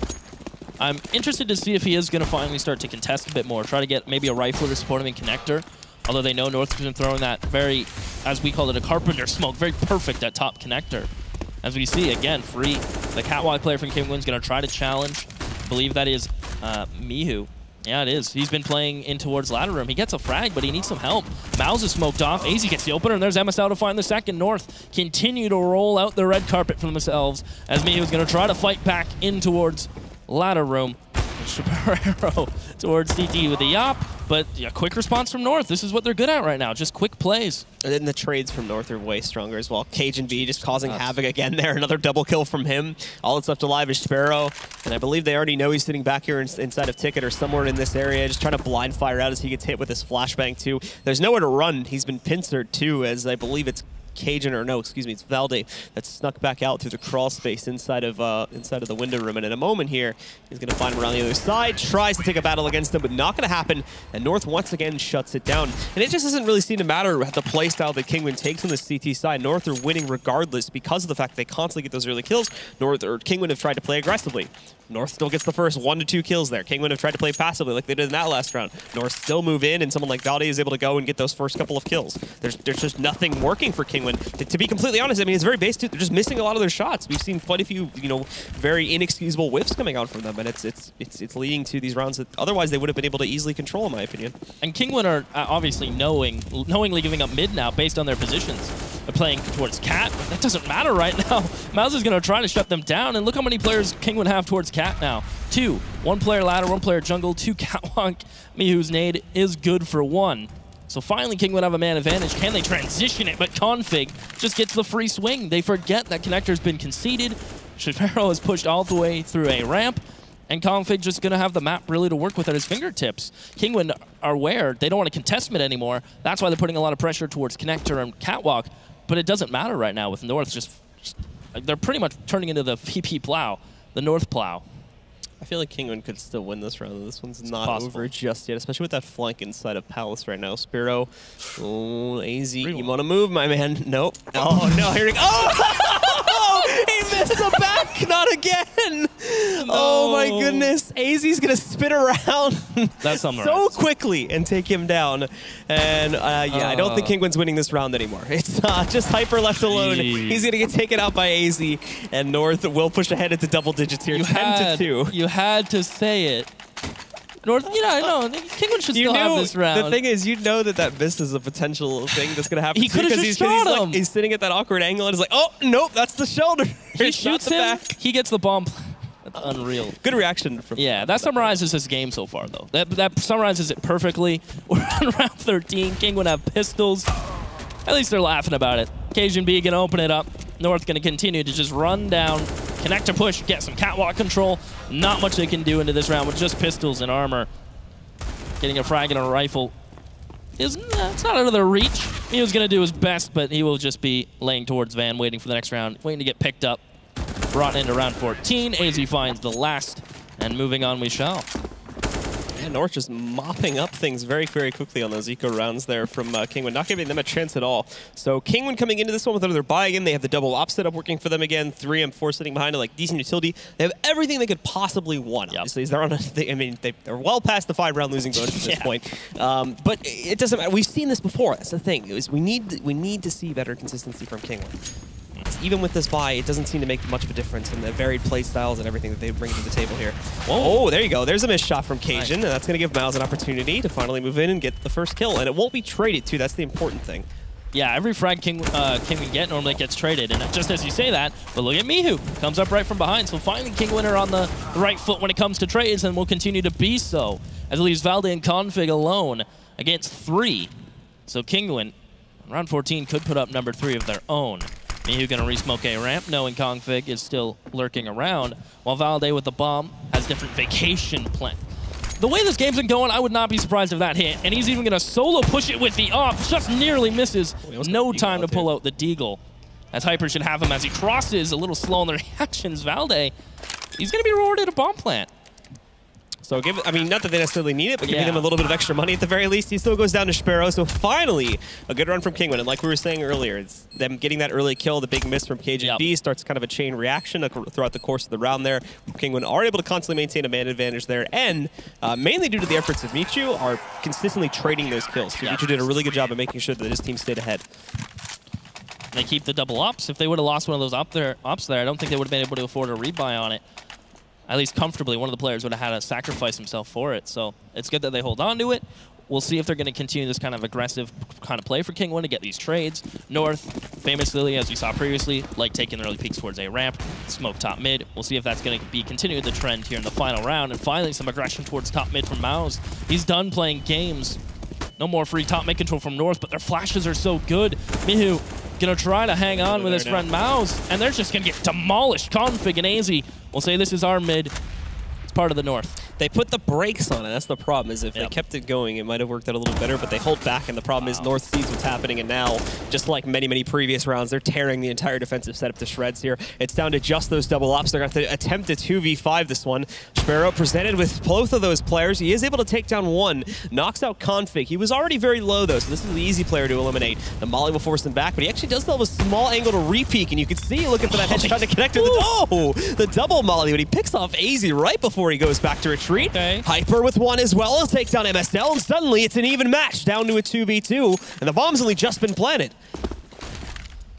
I'm interested to see if he is going to finally start to contest a bit more, try to get maybe a rifler to support him in connector. Although they know North has been throwing that very, as we call it, a carpenter smoke, very perfect at top connector. As we see, again, free. The catwalk player from Kinguin is going to try to challenge. I believe that is Mihu. Yeah, it is. He's been playing in towards ladder room. He gets a frag, but he needs some help. Mouse is smoked off. AZ gets the opener, and there's MSL to find the second. North continue to roll out the red carpet for themselves as Mihu is going to try to fight back in towards ladder room. Chaparro towards CT with the Yop, but a quick response from North. This is what they're good at right now, just quick plays. And then the trades from North are way stronger as well. Cajun B just causing havoc again there. Another double kill from him. All that's left alive is Sparrow. And I believe they already know he's sitting back here inside of Ticket or somewhere in this area, just trying to blind fire out as he gets hit with his flashbang too. There's nowhere to run. He's been pincered too, as I believe it's Cajun, or no, excuse me, it's Valde that snuck back out through the crawl space inside of the window room. And in a moment here, he's going to find him around the other side, tries to take a battle against him, but not going to happen. And North once again shuts it down. And it just doesn't really seem to matter the playstyle that Kinguin takes on the CT side. North are winning regardless because of the fact that they constantly get those early kills. North or Kinguin have tried to play aggressively. North still gets the first 1 to 2 kills there. Kinguin have tried to play passively like they did in that last round. North still move in, and someone like Valde is able to go and get those first couple of kills. There's just nothing working for Kinguin. To be completely honest, I mean, it's very base too. They're just missing a lot of their shots. We've seen quite a few, very inexcusable whiffs coming out from them, and it's leading to these rounds that otherwise they would have been able to easily control, in my opinion. And Kinguin are obviously knowingly giving up mid now based on their positions. They're playing towards Cat. That doesn't matter right now. Mouse is going to try to shut them down, and look how many players Kinguin have towards Cat now. 2. 1 player ladder, 1 player jungle, 2 catwalk. Mihu's nade is good for 1. So finally, Kinguin have a man advantage. Can they transition it? But Config just gets the free swing. They forget that connector's been conceded. Shapiro is pushed all the way through a ramp, and Config just going to have the map really to work with at his fingertips. Kinguin are aware they don't want to contest mid anymore. That's why they're putting a lot of pressure towards connector and catwalk. But it doesn't matter right now with North. Just they're pretty much turning into the VP plow, the North plow. I feel like Kinguin could still win this round. This one's not over just yet, especially with that flank inside of Palace right now. Spiro, oh, AZ, you want to move, my man? Nope. Oh, no, here we go. Oh! He missed the back, not again. No. Oh, my goodness. AZ's going to spin around so quickly and take him down. And, yeah, I don't think Kinguin's winning this round anymore. It's just Hyper left alone. He's going to get taken out by AZ, and North will push ahead into double digits here, 10-2. You had to say it. North, I know. Kinguin should still have this round. The thing is, you know that this is a potential thing that's going to happen. He could have just shot him. He's sitting at that awkward angle and he's like, oh, nope, that's the shoulder. He shoots him, back. He gets the bomb. That's unreal. Good reaction. Yeah, that summarizes his game so far, though. That summarizes it perfectly. We're on round 13. Kinguin have pistols. At least they're laughing about it. Cajun B going to open it up. North going to continue to just run down, connect to push, get some catwalk control. Not much they can do into this round with just pistols and armor. Getting a frag and a rifle is it's not out of their reach. He was going to do his best, but he will just be laying towards Van, waiting for the next round, waiting to get picked up. Brought into round 14. AZ finds the last, and moving on we shall. Yeah, North just mopping up things very, very quickly on those eco rounds there from Kinguin, not giving them a chance at all. So Kinguin coming into this one with another buy again. They have the double op setup working for them again. 3M4 sitting behind it, like decent utility. They have everything they could possibly want. Yep. Obviously, they're on. They're well past the 5-round losing bonus at this point. But it doesn't matter. We've seen this before. That's the thing. We need to see better consistency from Kinguin. Even with this buy, it doesn't seem to make much of a difference in the varied play styles and everything that they bring to the table here. Whoa. Oh, there you go. There's a missed shot from Cajun, nice. And that's going to give Miles an opportunity to finally move in and get the first kill. And it won't be traded, too. That's the important thing. Yeah, every frag Kinguin get normally gets traded. And just as you say that, but look at Mihu. Comes up right from behind. So finally, Kinguin are on the right foot when it comes to trades and will continue to be so. As it leaves Valde and Config alone against 3. So Kinguin, round 14, could put up number 3 of their own. Mihu gonna re-smoke a ramp, knowing Config is still lurking around, while Valde with the bomb has different vacation plan. The way this game's been going, I would not be surprised if that hit, and he's even gonna solo push it with the off, just nearly misses. No time to pull out the deagle. as Hyper should have him as he crosses, a little slow in the reactions. Valde, he's going to be rewarded a bomb plant. So I mean, not that they necessarily need it, but giving them a little bit of extra money at the very least. He still goes down to Sparrow. So finally, a good run from Kinguin. And like we were saying earlier, it's them getting that early kill, the big miss from KJB starts kind of a chain reaction throughout the course of the round there. Kinguin are able to constantly maintain a man advantage there. And mainly due to the efforts of Michu, are consistently trading those kills. So Michu did a really good job of making sure that his team stayed ahead. They keep the double ups. If they would have lost one of those ups there, I don't think they would have been able to afford a rebuy on it. At least comfortably, one of the players would have had to sacrifice himself for it. So it's good that they hold on to it. We'll see if they're going to continue this kind of aggressive kind of play for Kinguin to get these trades. North, famously, as we saw previously, like taking the early peeks towards A ramp, smoke top mid. We'll see if that's going to be continuing the trend here in the final round. And finally, some aggression towards top mid from Mouse. He's done playing games. No more free top mid control from North, but their flashes are so good. Mihu gonna try to hang on with his friend Mouse, and they're just gonna get demolished. Config and AZ will say this is our mid. It's part of the North. They put the brakes on it. That's the problem, is if they kept it going, it might have worked out a little better, but they hold back, and the problem is North sees what's happening, and now, just like many, many previous rounds, they're tearing the entire defensive setup to shreds here. It's down to just those double ups. They're going to have to attempt a 2v5 this one. Sparrow presented with both of those players. He is able to take down one, knocks out Config. He was already very low, though, so this is the easy player to eliminate. The Molly will force him back, but he actually does still have a small angle to re-peek, and you can see looking for that headshot to connect to the double Molly, but he picks off AZ right before he goes back to retreat. Hyper with one as well. He'll take down MSL, and suddenly it's an even match, down to a 2v2, and the bomb's only just been planted.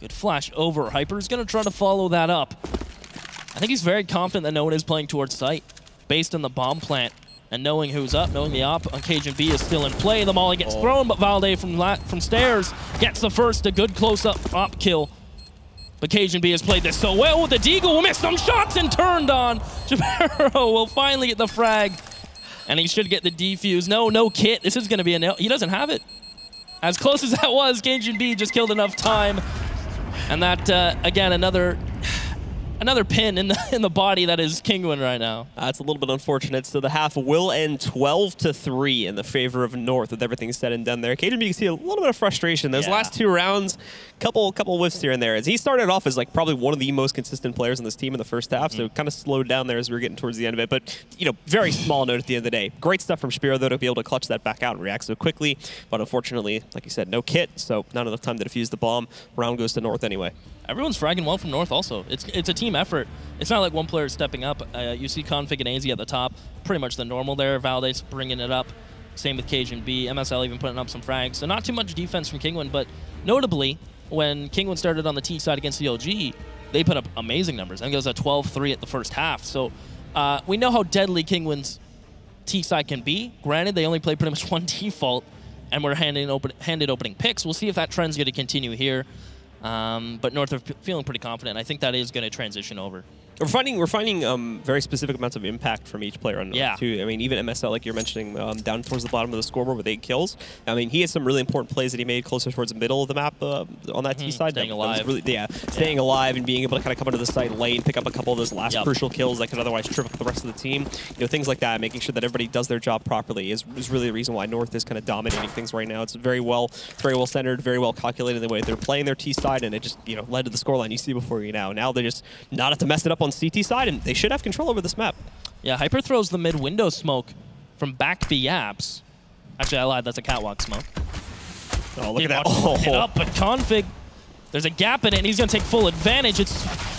Good flash over. Hyper's going to try to follow that up. I think he's very confident that no one is playing towards site, based on the bomb plant, and knowing who's up, knowing the op on KJB is still in play. The Molly gets thrown, but Valde from stairs gets the first, a good close-up op kill. But KJB has played this so well with the Deagle, will miss some shots and turned on. Sparrow will finally get the frag. And he should get the defuse. No kit. This is going to be a nail. He doesn't have it. As close as that was, KJB just killed enough time. And that, again, another pin in the body that is Kinguin right now. That's a little bit unfortunate. So the half will end 12-3 in the favor of North with everything said and done there. KJB, you can see a little bit of frustration. Those last two rounds, couple whiffs here and there. As he started off as like probably one of the most consistent players on this team in the first half, so kind of slowed down there as we were getting towards the end of it. But, you know, very small note at the end of the day. Great stuff from Spiro, though, to be able to clutch that back out and react so quickly. But unfortunately, like you said, no kit, so not enough time to defuse the bomb. Round goes to North anyway. Everyone's fragging well from North also. It's a team effort. It's not like one player is stepping up. You see Config and AZ at the top. Pretty much the normal there. Valde's bringing it up. Same with Cage and B. MSL even putting up some frags. So not too much defense from Kinguin, but notably, when Kinguin started on the T side against the OG, they put up amazing numbers. I think it was a 12-3 at the first half. So we know how deadly Kinguin's T side can be. Granted, they only play pretty much one default, and we're handed opening picks. We'll see if that trend's going to continue here. But North are feeling pretty confident. I think that is going to transition over. We're finding very specific amounts of impact from each player on North, too. I mean, even MSL, like you're mentioning, down towards the bottom of the scoreboard with 8 kills. I mean, he had some really important plays that he made closer towards the middle of the map on that T side. Staying alive. Really, staying alive and being able to kind of come into the site late and pick up a couple of those last crucial kills that could otherwise trip up the rest of the team. You know, things like that, making sure that everybody does their job properly is really the reason why North is kind of dominating things right now. It's very well centered, very well calculated in the way they're playing their T side, and it just, you know, led to the scoreline you see before you now. Now they're just not have to mess it up on CT side, and they should have control over this map. Yeah, Hyper throws the mid-window smoke from back B apps. Actually, I lied. That's a catwalk smoke. Oh, look at that. It up, but Config, there's a gap in it, and he's going to take full advantage.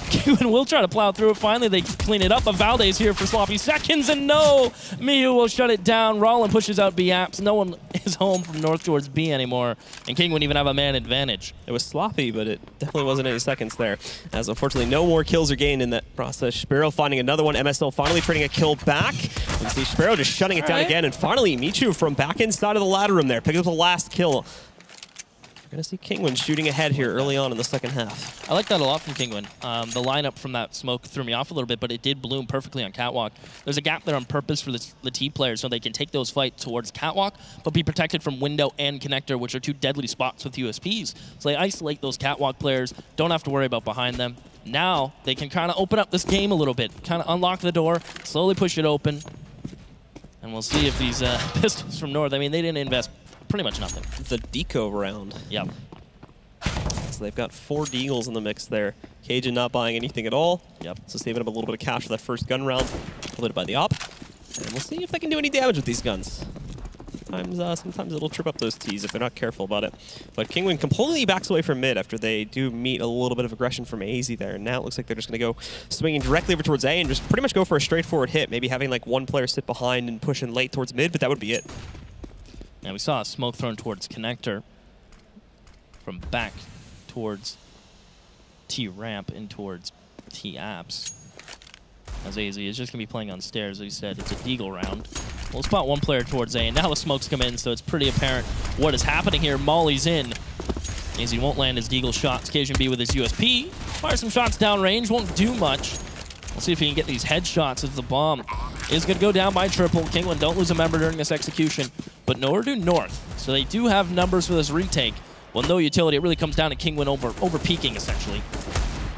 Kinguin will try to plow through it. Finally, they clean it up, but Valde's here for sloppy seconds, and no! Miyu will shut it down. Rollin pushes out B apps. No one is home from North towards B anymore, and Kinguin even have a man advantage. It was sloppy, but it definitely wasn't any seconds there. As unfortunately, no more kills are gained in that process. Spiro finding another one. MSL finally trading a kill back. You can see Spiro just shutting it down again, and finally, Michu from back inside of the ladder room there, picking up the last kill. We're going to see Kinguin shooting ahead here early on in the second half. I like that a lot from Kinguin. The lineup from that smoke threw me off a little bit, but it did bloom perfectly on Catwalk. There's a gap there on purpose for the T players so they can take those fights towards Catwalk, but be protected from Window and Connector, which are two deadly spots with USPs. So they isolate those Catwalk players, don't have to worry about behind them. Now they can kind of open up this game a little bit, kind of unlock the door, slowly push it open, and we'll see if these pistols from North, I mean, they didn't invest pretty much nothing. The deco round. Yep. So they've got 4 deagles in the mix there. Cajun not buying anything at all. Yep. So saving up a little bit of cash for that first gun round. Pulled it by the op. And we'll see if they can do any damage with these guns. Sometimes it'll trip up those T's if they're not careful about it. But Kinguin completely backs away from mid after they do meet a little bit of aggression from AZ there. And now it looks like they're just going to go swinging directly over towards A and just pretty much go for a straightforward hit. Maybe having like one player sit behind and push in late towards mid, but that would be it. Now we saw a smoke thrown towards connector from back towards T ramp and towards T apps. As AZ is just going to be playing on stairs. As you said, it's a deagle round. We'll spot one player towards A, and now the smokes come in, so it's pretty apparent what is happening here. Molly's in. AZ won't land his deagle shots. Cajun B with his USP. Fire some shots downrange, won't do much. We'll see if he can get these headshots as the bomb is going to go down by triple. Kinguin don't lose a member during this execution, but nor do North. So they do have numbers for this retake. Well, no utility. It really comes down to Kinguin over peaking, essentially.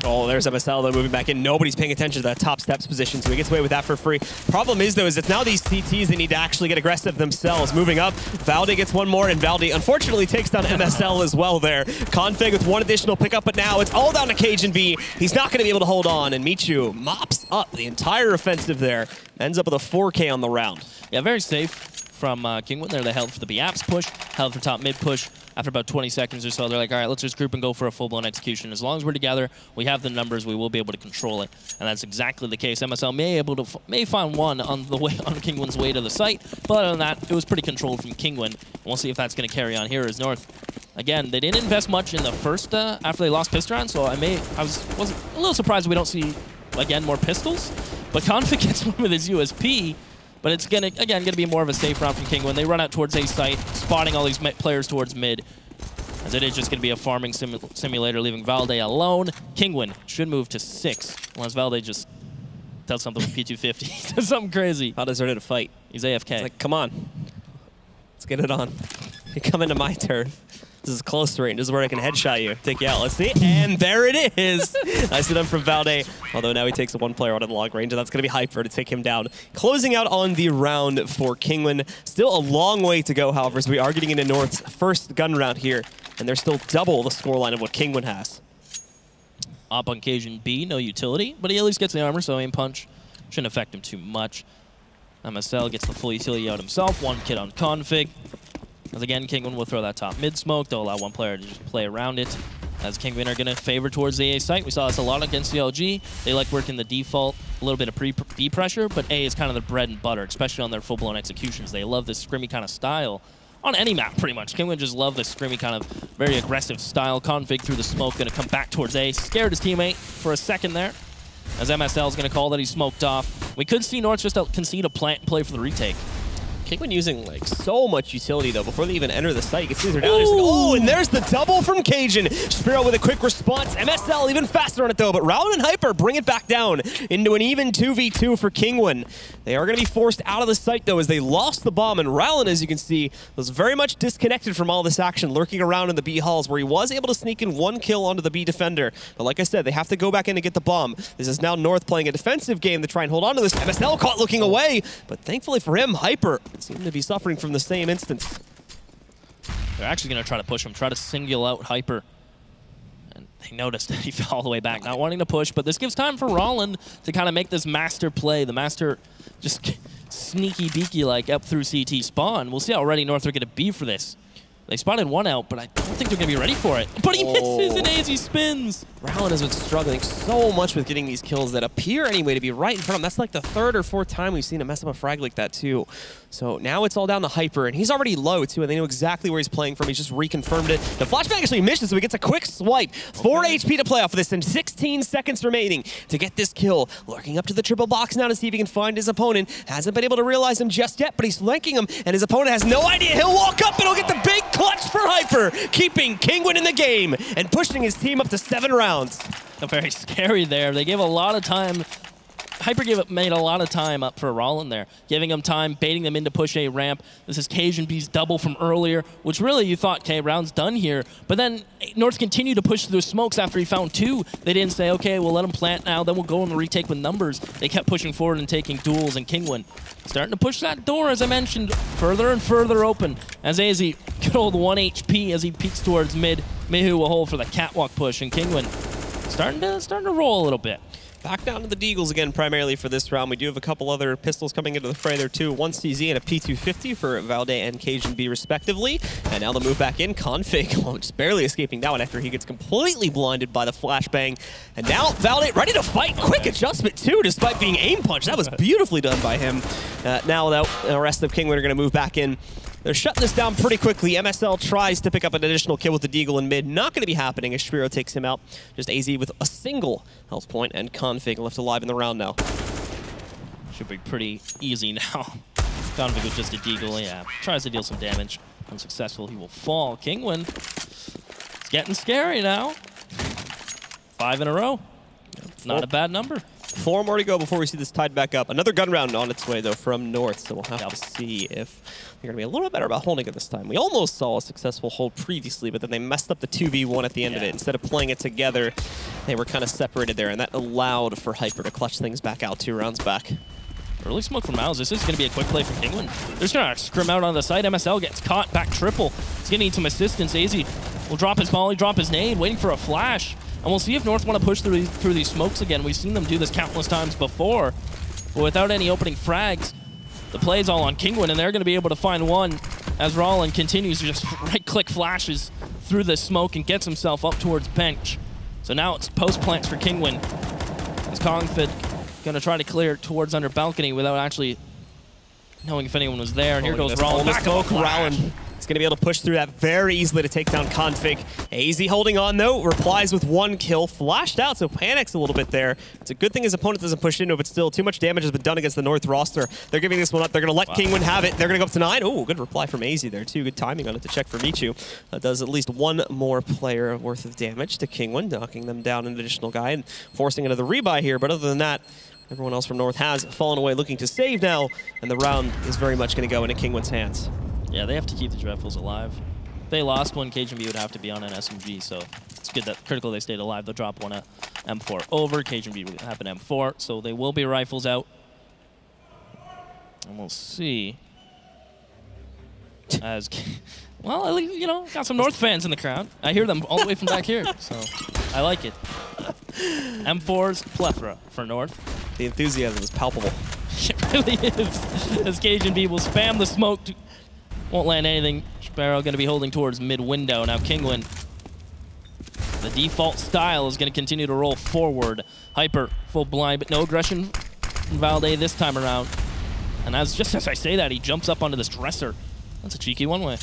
Oh, there's MSL, though, moving back in. Nobody's paying attention to that top steps position, so he gets away with that for free. Problem is, though, is that now these CTs, they need to actually get aggressive themselves. Moving up, Valde gets one more, and Valde, unfortunately, takes down MSL as well there. Config with one additional pickup, but now it's all down to Cajun B. He's not going to be able to hold on, and Michu mops up the entire offensive there. Ends up with a 4K on the round. Yeah, very safe from Kinguin there. They held for the B apps push, held for top mid push. After about 20 seconds or so, they're like, all right, let's just group and go for a full-blown execution. As long as we're together, we have the numbers, we will be able to control it. And that's exactly the case. MSL may find one on the way on Kinguin's way to the site, but other than that, it was pretty controlled from Kinguin. We'll see if that's going to carry on here as North. Again, they didn't invest much in the first after they lost Pistron, so I was a little surprised we don't see again more pistols. But Config gets one with his USP. But it's gonna be more of a safe round from Kinguin. They run out towards A site, spotting all these players towards mid, as it is just gonna be a farming simulator, leaving Valde alone. Kinguin should move to 6, unless Valde just does something with P250. Does something crazy. Valde's ready to fight. He's AFK. He's like, come on, let's get it on. You come into my turf. This is close range. This is where I can headshot you, take you out. Let's see. And there it is. Nicely done from Valde. Although now he takes one player out of the long range, and that's going to be Hyper to take him down. Closing out on the round for Kinguin. Still a long way to go, however, as we are getting into North's first gun round here. And they're still double the scoreline of what Kinguin has. Op on Cajun B, no utility, but he at least gets the armor, so aim punch shouldn't affect him too much. MSL gets the full utility out himself. One kid on Config. As again, Kinguin will throw that top mid smoke. They'll allow one player to just play around it. As Kinguin are going to favor towards the A site. We saw this a lot against the LG. They like working the default, a little bit of B pressure, but A is kind of their bread and butter, especially on their full-blown executions. They love this scrimmy kind of style on any map, pretty much. Kinguin just love this scrimmy kind of very aggressive style. Config through the smoke, going to come back towards A. Scared his teammate for a second there, as MSL is going to call that he smoked off. We could see North just concede a plant and play for the retake. Kinguin using like so much utility though before they even enter the site. You can see they're down. Like, oh, and there's the double from Cajun. Spiro with a quick response. MSL even faster on it though, but Rowland and Hyper bring it back down into an even 2v2 for Kinguin. They are going to be forced out of the site though as they lost the bomb, and Rowland, as you can see, was very much disconnected from all this action, lurking around in the B halls where he was able to sneak in one kill onto the B defender. But like I said, they have to go back in and get the bomb. This is now North playing a defensive game to try and hold on to this. MSL caught looking away, but thankfully for him, Hyper seemed to be suffering from the same instance. They're actually going to try to push him, try to single out Hyper. And they noticed that he fell all the way back, not wanting to push, but this gives time for Roland to kind of make this master play. The master just sneaky beaky like up through CT spawn. We'll see how ready North are going to be for this. They spotted one out, but I don't think they're going to be ready for it. But he misses and AZ spins. Rowland has been struggling so much with getting these kills that appear anyway to be right in front of him. That's like the 3rd or 4th time we've seen him mess up a frag like that too. So now it's all down to Hyper, and he's already low too, and they know exactly where he's playing from. He's just reconfirmed it. The flashbang actually misses, so he gets a quick swipe. 4 HP to play off of this, and 16 seconds remaining to get this kill. Lurking up to the triple box now to see if he can find his opponent. Hasn't been able to realize him just yet, but he's flanking him, and his opponent has no idea. He'll walk up, and he'll get the big clutch for Hyper, keeping Kinguin in the game and pushing his team up to 7 rounds. Very scary there. They gave a lot of time Hyper made a lot of time up for Rollin there, giving him time, baiting them into push A ramp. This is Cajun B's double from earlier, which really you thought, okay, round's done here. But then North continued to push through smokes after he found 2. They didn't say, okay, we'll let him plant now, then we'll go and retake with numbers. They kept pushing forward and taking duels, and Kinguin starting to push that door, as I mentioned, further and further open. As AZ, good old 1 HP as he peeks towards mid. Mihu will hold for the catwalk push, and Kinguin starting to roll a little bit. Back down to the Deagles again, primarily for this round. We do have a couple other pistols coming into the fray there, too. 1 CZ and a P250 for Valde and Cajun B, respectively. And now the move back in. Config just barely escaping that one after he gets completely blinded by the flashbang. And now Valde ready to fight. Quick adjustment, too, despite being aim punched. That was beautifully done by him. Now the rest of Kinguin are going to move back in. They're shutting this down pretty quickly. MSL tries to pick up an additional kill with the Deagle in mid. Not going to be happening as Shapiro takes him out. Just AZ with a single health point, and Config left alive in the round now. Should be pretty easy now. Config with just a Deagle, yeah. Tries to deal some damage. Unsuccessful, he will fall. Kinguin, it's getting scary now. 5 in a row. Not a bad number. 4 more to go before we see this tied back up. Another gun round on its way, though, from North, so we'll have to see if they're going to be a little bit better about holding it this time. We almost saw a successful hold previously, but then they messed up the 2v1 at the end of it. Instead of playing it together, they were kind of separated there, and that allowed for Hyper to clutch things back out 2 rounds back. Early smoke from Miles. This is going to be a quick play for Kinguin. They're just going to scrim out on the side. MSL gets caught, back triple. He's going to need some assistance. AZ will drop his volley, drop his nade, waiting for a flash. And we'll see if North want to push through these smokes again. We've seen them do this countless times before. But without any opening frags, the play's all on Kinguin, and they're going to be able to find one as Rollin continues to just right-click flashes through the smoke and gets himself up towards bench. So now it's post-plants for Kinguin. As Config going to try to clear towards under balcony without actually knowing if anyone was there. And here goes Rollin. Back of Rollin. He's going to be able to push through that very easily to take down Config. AZ holding on, though, replies with 1 kill. Flashed out, so panics a little bit there. It's a good thing his opponent doesn't push into it, but still, too much damage has been done against the North roster. They're giving this one up. They're going to let Kinguin have it. They're going to go up to 9. Oh, good reply from AZ there, too. Good timing on it to check for Michu. Does at least 1 more player worth of damage to Kinguin, knocking them down an additional guy and forcing another rebuy here. But other than that, everyone else from North has fallen away looking to save now, and the round is very much going to go into Kinguin's hands. Yeah, they have to keep the Dreadfuls alive. If they lost one, Cajun B would have to be on an SMG, so it's good that critical they stayed alive. They'll drop one M4 over. Cajun B will have an M4, so they will be rifles out. And we'll see. As, well, at least, you know, got some North fans in the crowd. I hear them all the way from back here, so I like it. M4's plethora for North. The enthusiasm is palpable. It really is. As Cajun B will spam the smoke. Won't land anything. Sparrow going to be holding towards mid-window. Now Kinguin, the default style is going to continue to roll forward. Hyper, full blind, but no aggression from Valde this time around. And just as I say that, he jumps up onto this dresser. That's a cheeky one-way.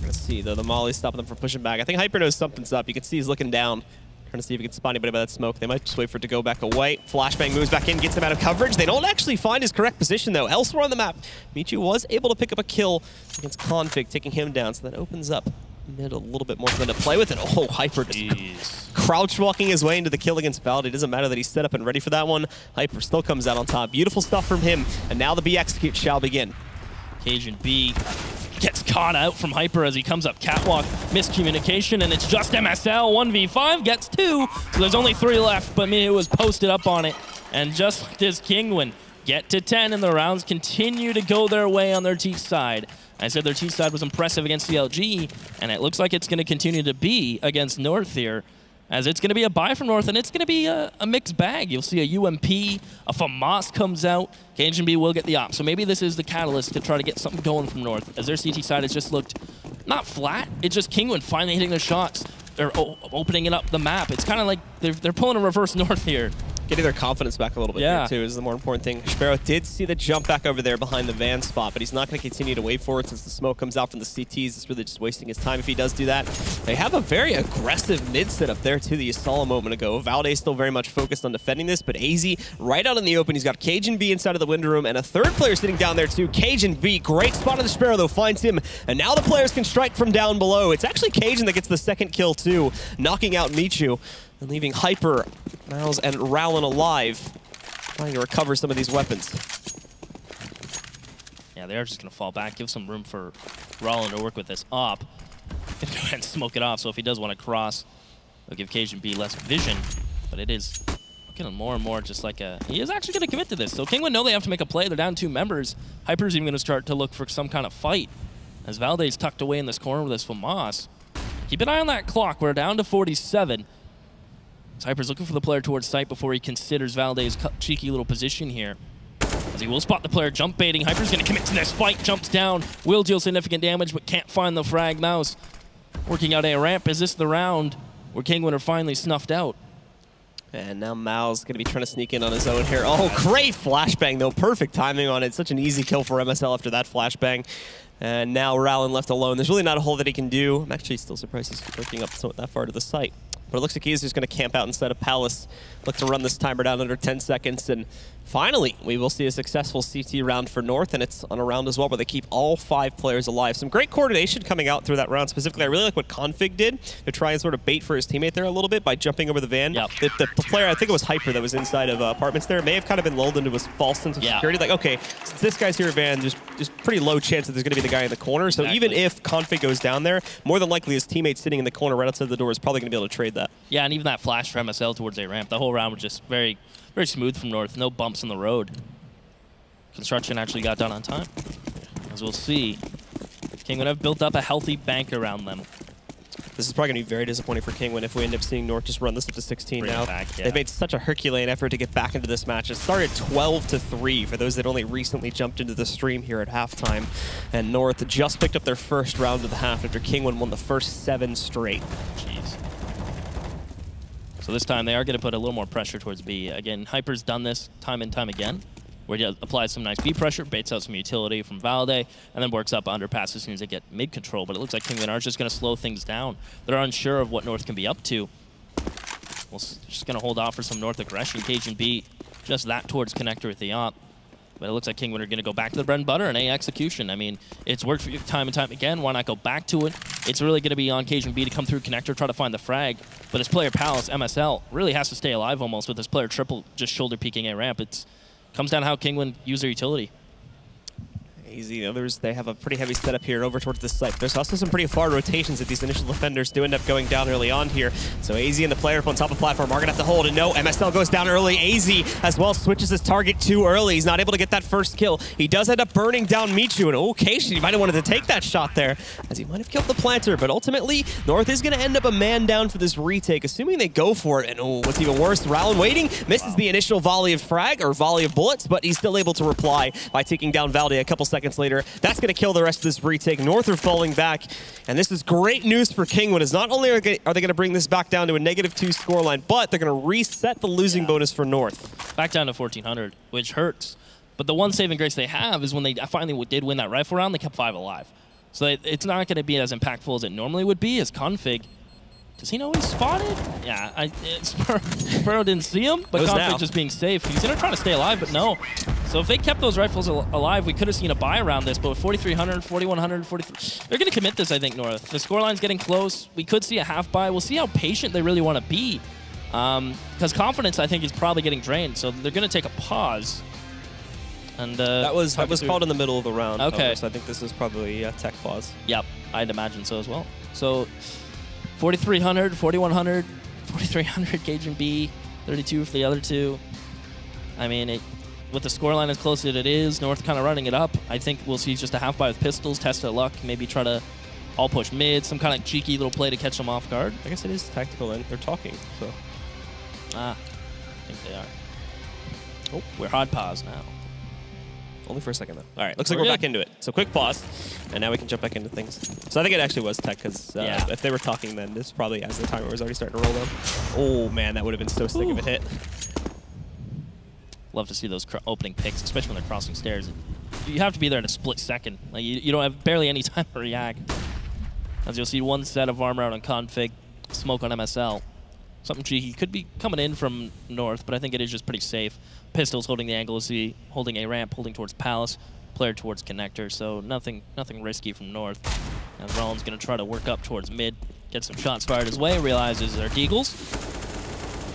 Let's see, though. The Molly's stopping them from pushing back. I think Hyper knows something's up. You can see he's looking down, trying to see if he can spot anybody by that smoke. They might just wait for it to go back away. Flashbang moves back in, gets him out of coverage. They don't actually find his correct position, though. Elsewhere on the map, Michu was able to pick up a kill against Config, taking him down, so that opens up mid a little bit more for them to play with it. Oh, Hyper just crouch walking his way into the kill against Valde. It doesn't matter that he's set up and ready for that one. Hyper still comes out on top. Beautiful stuff from him, and now the B execute shall begin. Cajun B gets caught out from Hyper as he comes up catwalk. Miscommunication, and it's just MSL. 1v5 gets 2, so there's only 3 left, but Mihu was posted up on it. And just like this, Kinguin get to 10, and the rounds continue to go their way on their T side. I said their T side was impressive against CLG, and it looks like it's going to continue to be against North here, as it's going to be a buy from North, and it's going to be a mixed bag. You'll see a UMP, a FAMAS comes out, Cajun B will get the op. So maybe this is the catalyst to try to get something going from North, as their CT side has just looked not flat. It's just Kinguin finally hitting their shots, or opening it up the map. It's kind of like they're pulling a reverse North here. Getting their confidence back a little bit here, too, is the more important thing. Sparrow did see the jump back over there behind the van spot, but he's not going to continue to wait for it since the smoke comes out from the CTs. It's really just wasting his time if he does do that. They have a very aggressive mid setup there, too, that you saw a moment ago. Valde still very much focused on defending this, but AZ right out in the open. He's got Cajun B inside of the window room, and a third player sitting down there, too. Cajun B, great spot on the Sparrow, though, finds him, and now the players can strike from down below. It's actually Cajun that gets the second kill, too, knocking out Michu. and leaving Hyper, Miles, and Rowland alive, trying to recover some of these weapons. Yeah, they are just going to fall back, give some room for Rowland to work with this op. Gonna go ahead and smoke it off, so if he does want to cross, it'll give KGB less vision, but it is getting more and more just like a... He is actually going to commit to this. So Kinguin know they have to make a play. They're down 2 members. Hyper's even going to start to look for some kind of fight as Valde's tucked away in this corner with this FAMAS. Keep an eye on that clock. We're down to 47. So Hyper's looking for the player towards sight before he considers Valde's cheeky little position here. As he will spot the player jump baiting. Hyper's going to commit to this fight. Jumps down. Will deal significant damage, but can't find the frag. Mouse working out a ramp. Is this the round where Kinguin are finally snuffed out? And now Mao's going to be trying to sneak in on his own here. Oh, great flashbang, though. Perfect timing on it. Such an easy kill for MSL after that flashbang. And now Rowland left alone. There's really not a whole that he can do. I'm actually still surprised he's working up that far to the site. But it looks like he's just going to camp out inside of Palace. Look to run this timer down under 10 seconds. And finally, we will see a successful CT round for North. And it's on a round as well where they keep all 5 players alive. Some great coordination coming out through that round. Specifically, I really like what Config did to try and sort of bait for his teammate there a little bit by jumping over the van. Yep. The player, I think it was Hyper that was inside of apartments there, may have kind of been lulled into a false sense of security. Like, okay, since this guy's here at van, there's pretty low chance that there's going to be the guy in the corner. So even if Config goes down there, more than likely his teammate sitting in the corner right outside the door is probably going to be able to trade that. Yeah, and even that flash for MSL towards a ramp, the whole round was just very, very smooth from North. No bumps on the road. Construction actually got done on time. As we'll see, Kinguin have built up a healthy bank around them. This is probably going to be very disappointing for Kinguin if we end up seeing North just run this up to 16 now. Back, yeah. They've made such a Herculean effort to get back into this match. It started 12-3 for those that only recently jumped into the stream here at halftime. And North just picked up their first round of the half after Kinguin won the first 7 straight. Jeez. So this time they are going to put a little more pressure towards B. Again, Hyper's done this time and time again, where he applies some nice B pressure, baits out some utility from Valde, and then works up underpass as soon as they get mid-control. But it looks like Kinguin are just going to slow things down. They're unsure of what North can be up to. Well, just going to hold off for some North aggression. Cajun B, just that towards connector with the op. But it looks like Kinguin are going to go back to the bread and butter and A execution. I mean, it's worked for you time and time again. Why not go back to it? It's really going to be on Cajun B to come through connector, try to find the frag. But this player Palace, MSL, really has to stay alive almost with this player triple just shoulder peeking a ramp. It comes down to how Kinguin use their utility. Easy. Others, they have a pretty heavy setup here over towards this site. There's also some pretty far rotations that these initial defenders do end up going down early on here. So AZ and the player up on top of the platform are going to have to hold. And no, MSL goes down early. AZ as well switches his target too early. He's not able to get that first kill. He does end up burning down Michu. And okay, he might have wanted to take that shot there as he might have killed the planter. But ultimately, North is going to end up a man down for this retake, assuming they go for it. And oh, what's even worse, Rowland waiting, misses the initial volley of frag or volley of bullets, but he's still able to reply by taking down Valde a couple seconds later. That's going to kill the rest of this retake. North are falling back, and this is great news for Kinguin, as not only are they going to bring this back down to a -2 scoreline, but they're going to reset the losing bonus for North. Back down to 1,400, which hurts. But the one saving grace they have is when they finally did win that rifle round, they kept 5 alive. So it's not going to be as impactful as it normally would be, as Config. Does he know he's spotted? Yeah, Spurrow didn't see him, but Config just being safe. He's going to try to stay alive, but no. So if they kept those rifles alive, we could have seen a buy around this, but with 4,300, 4,100, 43... They're going to commit this, I think, North. The scoreline's getting close. We could see a half buy. We'll see how patient they really want to be. Because confidence, I think, is probably getting drained, so they're going to take a pause. And that was called in the middle of the round. Okay. So I think this is probably a tech pause. Yep, I'd imagine so as well. So 4,300, 4,100, 4,300 Cajun B, 32 for the other two. I mean, with the scoreline as close as it is, North kind of running it up. I think we'll see just a half buy with pistols, test their luck, maybe try to all push mid, some kind of cheeky little play to catch them off guard. I guess it is tactical, and they're talking. So. I think they are. Oh, we're hard pause now. Only for a second, though. All right, looks like we're back into it. So quick pause, and now we can jump back into things. So I think it actually was tech, because if they were talking, then this probably, as the timer was already starting to roll down. Oh, man, that would have been so sick of a hit. Love to see those opening picks, especially when they're crossing stairs. You have to be there in a split second. Like you don't have barely any time to react. As you'll see, one set of armor out on Config, smoke on MSL. Something cheeky could be coming in from North, but I think it is just pretty safe. Pistols holding the angle, see, holding a ramp, holding towards Palace, player towards connector, so nothing risky from North. And Rollins going to try to work up towards mid, get some shots fired his way, realizes they're deagles.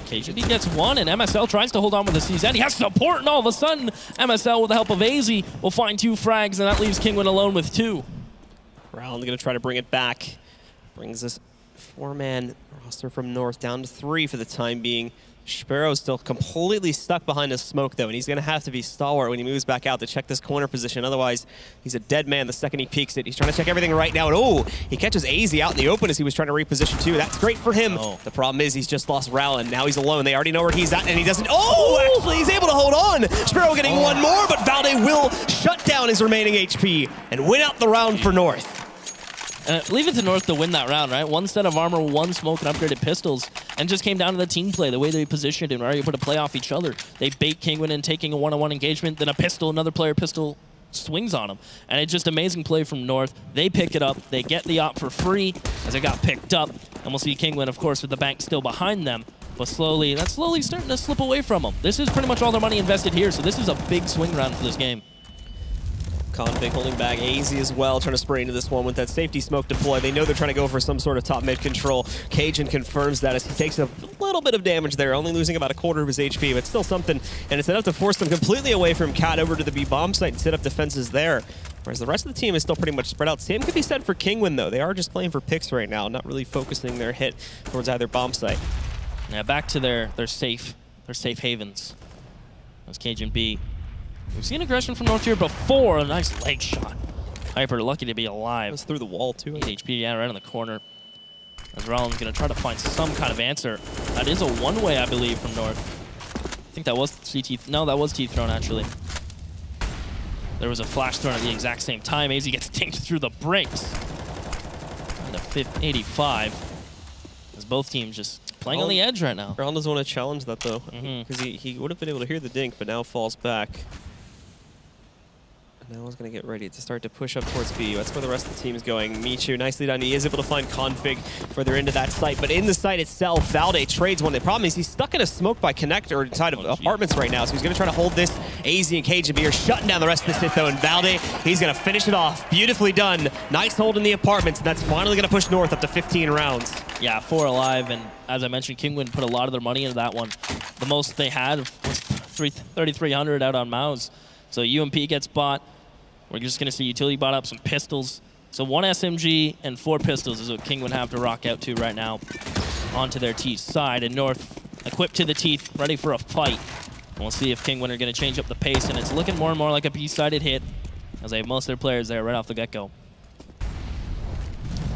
KGB gets one, and MSL tries to hold on with the CZ. He has support, and all of a sudden, MSL, with the help of AZ, will find 2 frags, and that leaves Kinguin alone with 2. Round going to try to bring it back. Brings this 4-man roster from North down to 3 for the time being. Sparrow's still completely stuck behind the smoke, though, and he's going to have to be stalwart when he moves back out to check this corner position. Otherwise, he's a dead man the second he peeks it. He's trying to check everything right now, and oh, he catches AZ out in the open as he was trying to reposition, too. That's great for him. Oh. The problem is he's just lost Ral, and now he's alone. They already know where he's at, and he doesn't... Oh, actually, he's able to hold on. Sparrow getting one more, but Valde will shut down his remaining HP and win out the round for North. Leave it to North to win that round, right? 1 set of armor, 1 smoke, and upgraded pistols. And just came down to the team play, the way they positioned and were able to play off each other. They bait Kinguin in taking a one-on-one engagement, then a pistol, another player pistol swings on him. And it's just amazing play from North. They pick it up. They get the op for free as it got picked up. And we'll see Kinguin, of course, with the bank still behind them. But that's slowly starting to slip away from them. This is pretty much all their money invested here, so this is a big swing round for this game. Config holding back AZ as well, trying to spray into this one with that safety smoke deploy. They know they're trying to go for some sort of top mid control. Cajun confirms that as he takes a little bit of damage there, only losing about 1/4 of his HP, but still something. And it's enough to force them completely away from Cat over to the B bomb site and set up defenses there. Whereas the rest of the team is still pretty much spread out. Same could be said for Kinguin, though. They are just playing for picks right now, not really focusing their hit towards either bomb site. Yeah, back to their safe havens. That's Cajun B. We've seen aggression from North here before. A nice leg shot. Hyper lucky to be alive. It's through the wall, too. 8 HP, yeah, right on the corner. As Rollins going to try to find some kind of answer. That is a one-way, I believe, from North. I think that was CT. No, that was T-thrown, actually. There was a flash thrown at the exact same time. AZ gets tinked through the brakes. And a 85. As both teams just playing on the edge right now. Brown doesn't want to challenge that, though. Because he would have been able to hear the dink, but now falls back. Now he's going to get ready to start to push up towards B. That's where the rest of the team is going. Michu nicely done. He is able to find Config further into that site. But in the site itself, Valde trades one. The problem is he's stuck in a smoke by connector inside of apartments right now. So he's going to try to hold this. AZ and KGB are shutting down the rest of the sit, though. And Valde, he's going to finish it off. Beautifully done. Nice hold in the apartments. And that's finally going to push North up to 15 rounds. Yeah, 4 alive. And as I mentioned, Kinguin put a lot of their money into that one. The most they had was 3,300 out on Mouse. So UMP gets bought. We're just going to see utility bought up, some pistols. So 1 SMG and 4 pistols is what Kinguin have to rock out to right now onto their T side. And North equipped to the teeth, ready for a fight. And we'll see if Kinguin are going to change up the pace. And it's looking more and more like a B-sided hit as they have most of their players there right off the get-go.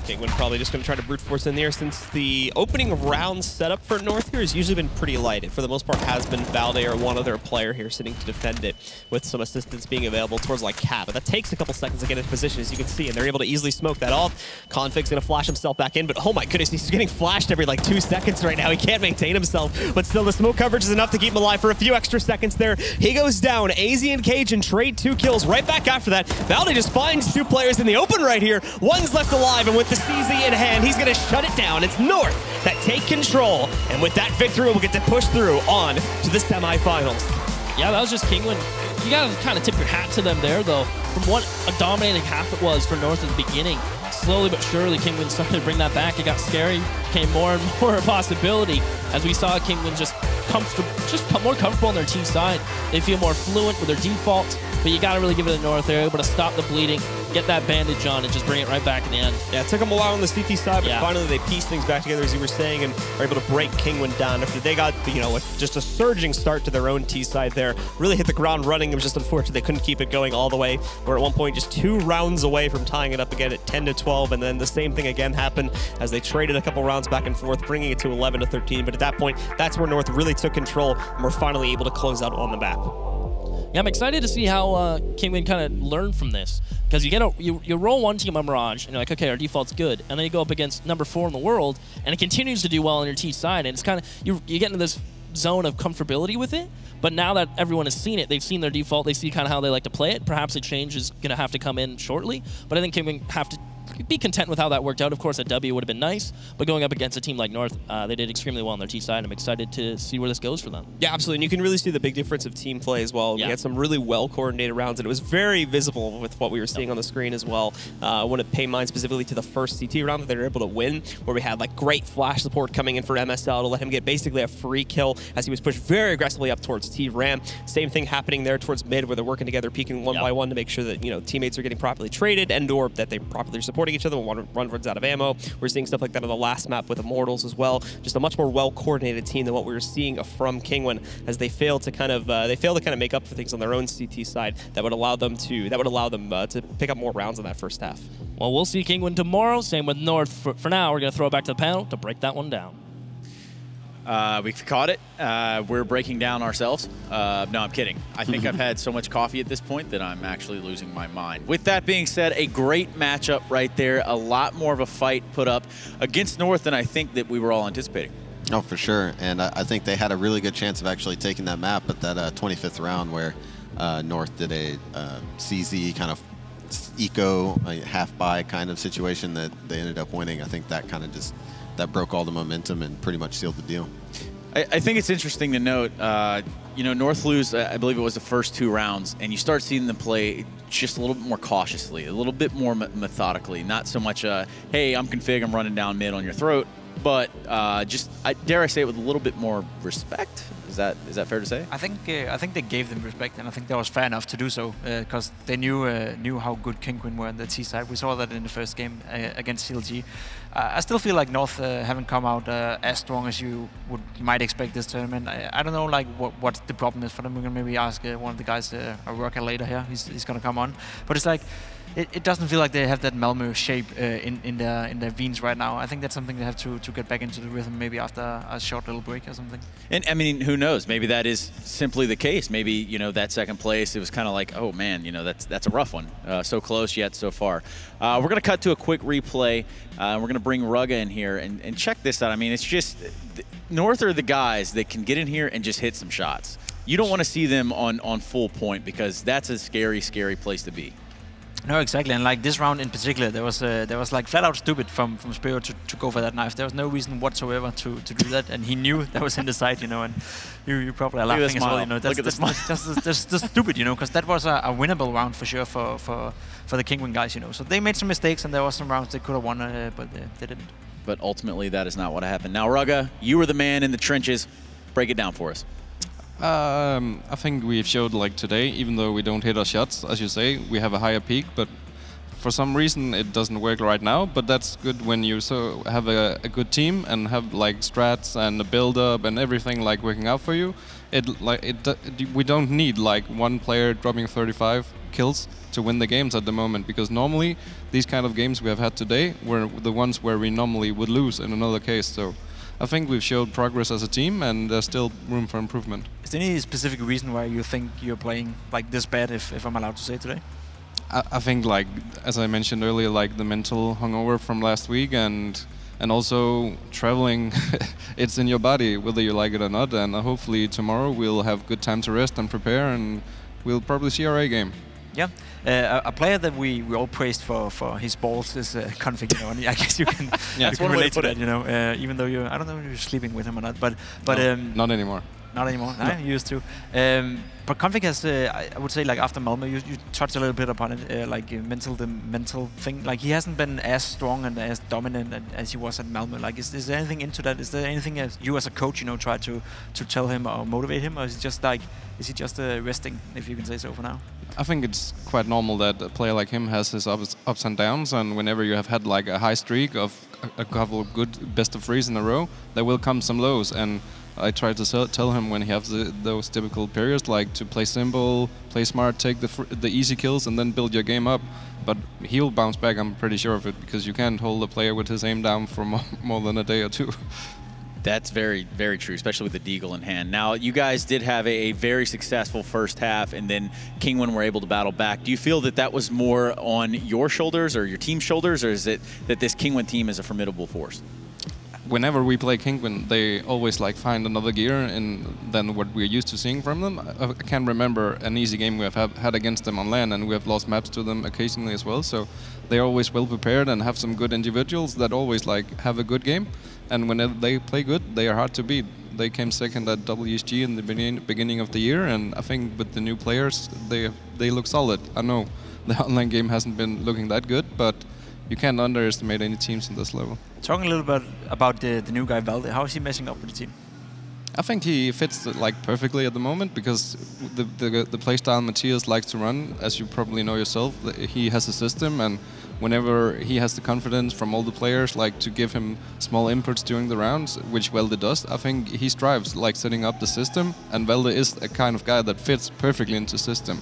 Kinguin probably just going to try to brute force in there since the opening round setup for North here has usually been pretty light. It, for the most part, has been Valde or one other player here sitting to defend it with some assistance being available towards like Cat. But that takes a couple seconds to get into position, as you can see, and they're able to easily smoke that off. Config's going to flash himself back in, but oh my goodness, he's getting flashed every like 2 seconds right now. He can't maintain himself, but still the smoke coverage is enough to keep him alive for a few extra seconds there. He goes down. AZ and Cajun trade 2 kills right back after that. Valde just finds 2 players in the open right here. One's left alive, and with the CZ in hand, he's going to shut it down. It's North that take control. And with that victory, we'll get to push through on to the semifinals. Yeah, that was just Kinguin. You got to kind of tip your hat to them there, though. From what a dominating half it was for North at the beginning, slowly but surely, Kinguin started to bring that back. It got scary, became more and more a possibility as we saw Kinguin just more comfortable on their team side. They feel more fluent with their default, but you got to really give it to North. They're able to stop the bleeding, get that bandage on, and just bring it right back in the end. Yeah, it took them a while on the CT side, but finally they pieced things back together, as you were saying, and are able to break Kinguin down after they got, just a surging start to their own T side there. Really hit the ground running. It was just unfortunate they couldn't keep it going all the way. We're at one point just 2 rounds away from tying it up again at 10-12, and then the same thing again happened as they traded a couple rounds back and forth, bringing it to 11-13. But at that point, that's where North really took control, and we're finally able to close out on the map. Yeah, I'm excited to see how Kinguin kind of learned from this, because you roll one team on Mirage, and you're like, okay, our default's good, and then you go up against number 4 in the world, and it continues to do well on your T side, and it's kind of you get into this zone of comfortability with it. But now that everyone has seen it, they've seen their default, they see kind of how they like to play it. Perhaps a change is going to have to come in shortly, but I think Kinguin have to be content with how that worked out. Of course, a W would have been nice, but going up against a team like North, they did extremely well on their T side. I'm excited to see where this goes for them. Yeah, absolutely. And you can really see the big difference of team play as well. Yeah. We had some really well-coordinated rounds, and it was very visible with what we were seeing on the screen as well. I want to pay mine specifically to the first CT round that they were able to win, where we had like great flash support coming in for MSL to let him get basically a free kill as he was pushed very aggressively up towards T-Ram. Same thing happening there towards mid, where they're working together, peeking one by one to make sure that teammates are getting properly traded and or that they properly supporting each other when one runs out of ammo. We're seeing stuff like that on the last map with Immortals as well. Just a much more well-coordinated team than what we were seeing from Kinguin, as they failed to kind of make up for things on their own CT side that would allow them to pick up more rounds in that first half. Well, we'll see Kinguin tomorrow. Same with North. For now, we're going to throw it back to the panel to break that one down. We've caught it. We're breaking down ourselves. No, I'm kidding. I think I've had so much coffee at this point that I'm actually losing my mind. With that being said, a great matchup right there. A lot more of a fight put up against North than I think that we were all anticipating. Oh, for sure. And I think they had a really good chance of actually taking that map at that 25th round where North did a CZ kind of eco half-buy kind of situation that they ended up winning. I think that kind of just broke all the momentum and pretty much sealed the deal. I think it's interesting to note, North lose, I believe it was the first 2 rounds, and you start seeing them play just a little bit more cautiously, a little bit more methodically, not so much, hey, I'm config, I'm running down mid on your throat, but dare I say it, with a little bit more respect. Is that fair to say? I think they gave them respect, and I think that was fair enough to do so, because they knew how good Kinguin were on the T side. We saw that in the first game against CLG. I still feel like North haven't come out as strong as you might expect this tournament. I don't know like what the problem is for them. We're gonna maybe ask one of the guys, a worker later here. He's gonna come on, but it's like. It doesn't feel like they have that Malmö shape in their veins right now. I think that's something they have to get back into the rhythm, maybe after a short little break or something. And I mean, who knows? Maybe that is simply the case. Maybe that second place, it was kind of like, oh man, that's a rough one. So close yet so far. We're gonna cut to a quick replay. We're gonna bring Rugga in here and check this out. I mean, it's just North are the guys that can get in here and just hit some shots. You don't want to see them on full point, because that's a scary, scary place to be. No, exactly, and like this round in particular, there was like flat out stupid from Spiro to go for that knife. There was no reason whatsoever to do that, and he knew that was in the side, and you probably are laughing as well. That's just stupid, because that was a winnable round for sure for the Kinguin guys, So they made some mistakes, and there was some rounds they could have won, but they didn't. But ultimately, that is not what happened. Now, Rugga, you were the man in the trenches. Break it down for us. I think we've showed like today, even though we don't hit our shots, as you say, we have a higher peak, but for some reason it doesn't work right now. But that's good when you have a good team and have like strats and a build-up and everything like working out for you. We don't need like one player dropping 35 kills to win the games at the moment, because normally these kind of games we have had today were the ones where we normally would lose in another case. So I think we've showed progress as a team, and there's still room for improvement. Is there any specific reason why you think you're playing like this bad, if I'm allowed to say today? I think, like as I mentioned earlier, like the mental hangover from last week, and also traveling, it's in your body, whether you like it or not. And hopefully tomorrow we'll have good time to rest and prepare, and we'll probably see our A game. Yeah, a player that we all praised for his balls is Config, and I guess you can, you can relate to that, even though I don't know if you're sleeping with him or not, but no, not anymore. Not anymore. No. You used to. But Config has, I would say, like after Malmö, you touched a little bit upon it, the mental thing. Like he hasn't been as strong and as dominant as he was at Malmö. Like, is there anything into that? Is there anything as you as a coach, try to tell him or motivate him, or is he just resting, if you can say so for now? I think it's quite normal that a player like him has his ups and downs, and whenever you have had like a high streak of a couple of good best of threes in a row, there will come some lows. And I try to tell him when he has those typical periods, like to play simple, play smart, take the easy kills, and then build your game up. But he'll bounce back, I'm pretty sure of it, because you can't hold a player with his aim down for more than a day or two. That's very, very true, especially with the Deagle in hand. Now, you guys did have a very successful first half, and then Kinguin were able to battle back. Do you feel that was more on your shoulders or your team's shoulders, or is it that this Kinguin team is a formidable force? whenever we play Kinguin, they always like find another gear than what we're used to seeing from them. I can't remember an easy game we have had against them on LAN, and we have lost maps to them occasionally as well. So they're always well prepared and have some good individuals that always like have a good game. And whenever they play good, they are hard to beat. They came second at WSG in the beginning of the year, and I think with the new players, they look solid. I know the online game hasn't been looking that good, but you can't underestimate any teams in this level. Talking a little bit about the new guy Valde, how is he messing up with the team? I think he fits like perfectly at the moment, because the playstyle Matthias likes to run, as you probably know yourself, he has a system, and whenever he has the confidence from all the players like to give him small inputs during the rounds, which Valde does, I think he strives like setting up the system, and Valde is a kind of guy that fits perfectly into the system.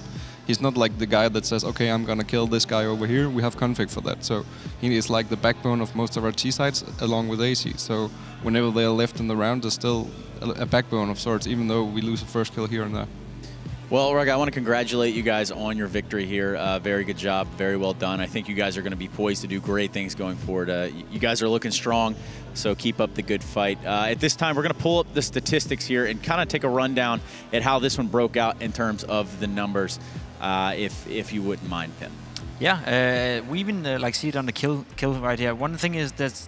He's not like the guy that says, okay, I'm gonna kill this guy over here, we have config for that. So he is like the backbone of most of our T sites along with AC. So whenever they are left in the round, there's still a backbone of sorts, even though we lose a first kill here and there. Well, Rug, I want to congratulate you guys on your victory here. Very good job, very well done. I think you guys are going to be poised to do great things going forward. You guys are looking strong, so keep up the good fight. At this time, we're going to pull up the statistics here and kind of take a rundown at how this one broke out in terms of the numbers, if you wouldn't mind, Pim. Yeah, we even like see it on the kill right here. One thing is that's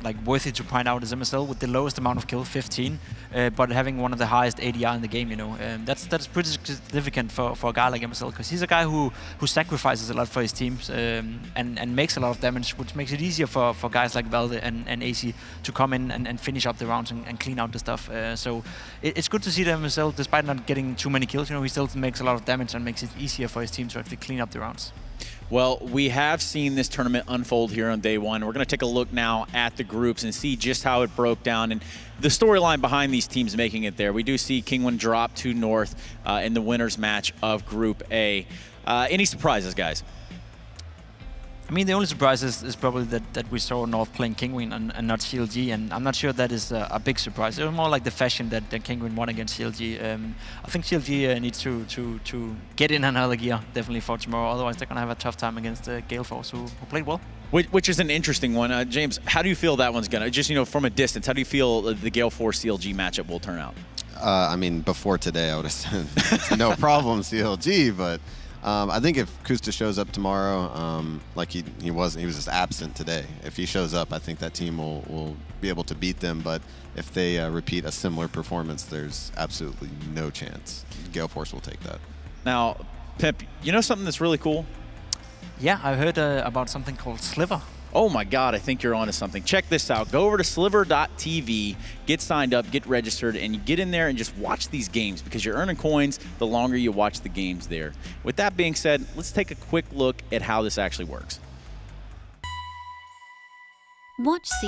like worthy to point out is MSL with the lowest amount of kills, 15, but having one of the highest ADR in the game. You know, that's pretty significant for a guy like MSL, because he's a guy who sacrifices a lot for his teams and makes a lot of damage, which makes it easier for guys like Valde and AC to come in and finish up the rounds and clean out the stuff. So it's good to see that MSL, despite not getting too many kills, you know, he still makes a lot of damage and makes it easier for his team to actually clean up the rounds. Well, we have seen this tournament unfold here on day one. We're going to take a look now at the groups and see just how it broke down and the storyline behind these teams making it there. We do see Kinguin drop to North in the winners match of Group A. Any surprises, guys? I mean, the only surprise is probably that we saw North playing Kinguin and not CLG, and I'm not sure that is a big surprise. It was more like the fashion that Kinguin won against CLG. I think CLG needs to get in another gear, definitely, for tomorrow. Otherwise, they're going to have a tough time against Gale Force, who played well. Which is an interesting one. James, how do you feel that one's going to, just, you know, from a distance, how do you feel the Gale Force CLG matchup will turn out? I mean, before today, I would have said no problem CLG, but I think if Kusta shows up tomorrow, like he was just absent today. If he shows up, I think that team will be able to beat them. But if they repeat a similar performance, there's absolutely no chance. Gale Force will take that. Now, Pip, you know something that's really cool? Yeah, I heard about something called Sliver. Oh my God, I think you're onto something. Check this out. Go over to sliver.tv, get signed up, get registered, and you get in there and just watch these games, because you're earning coins the longer you watch the games there. With that being said, let's take a quick look at how this actually works. Watch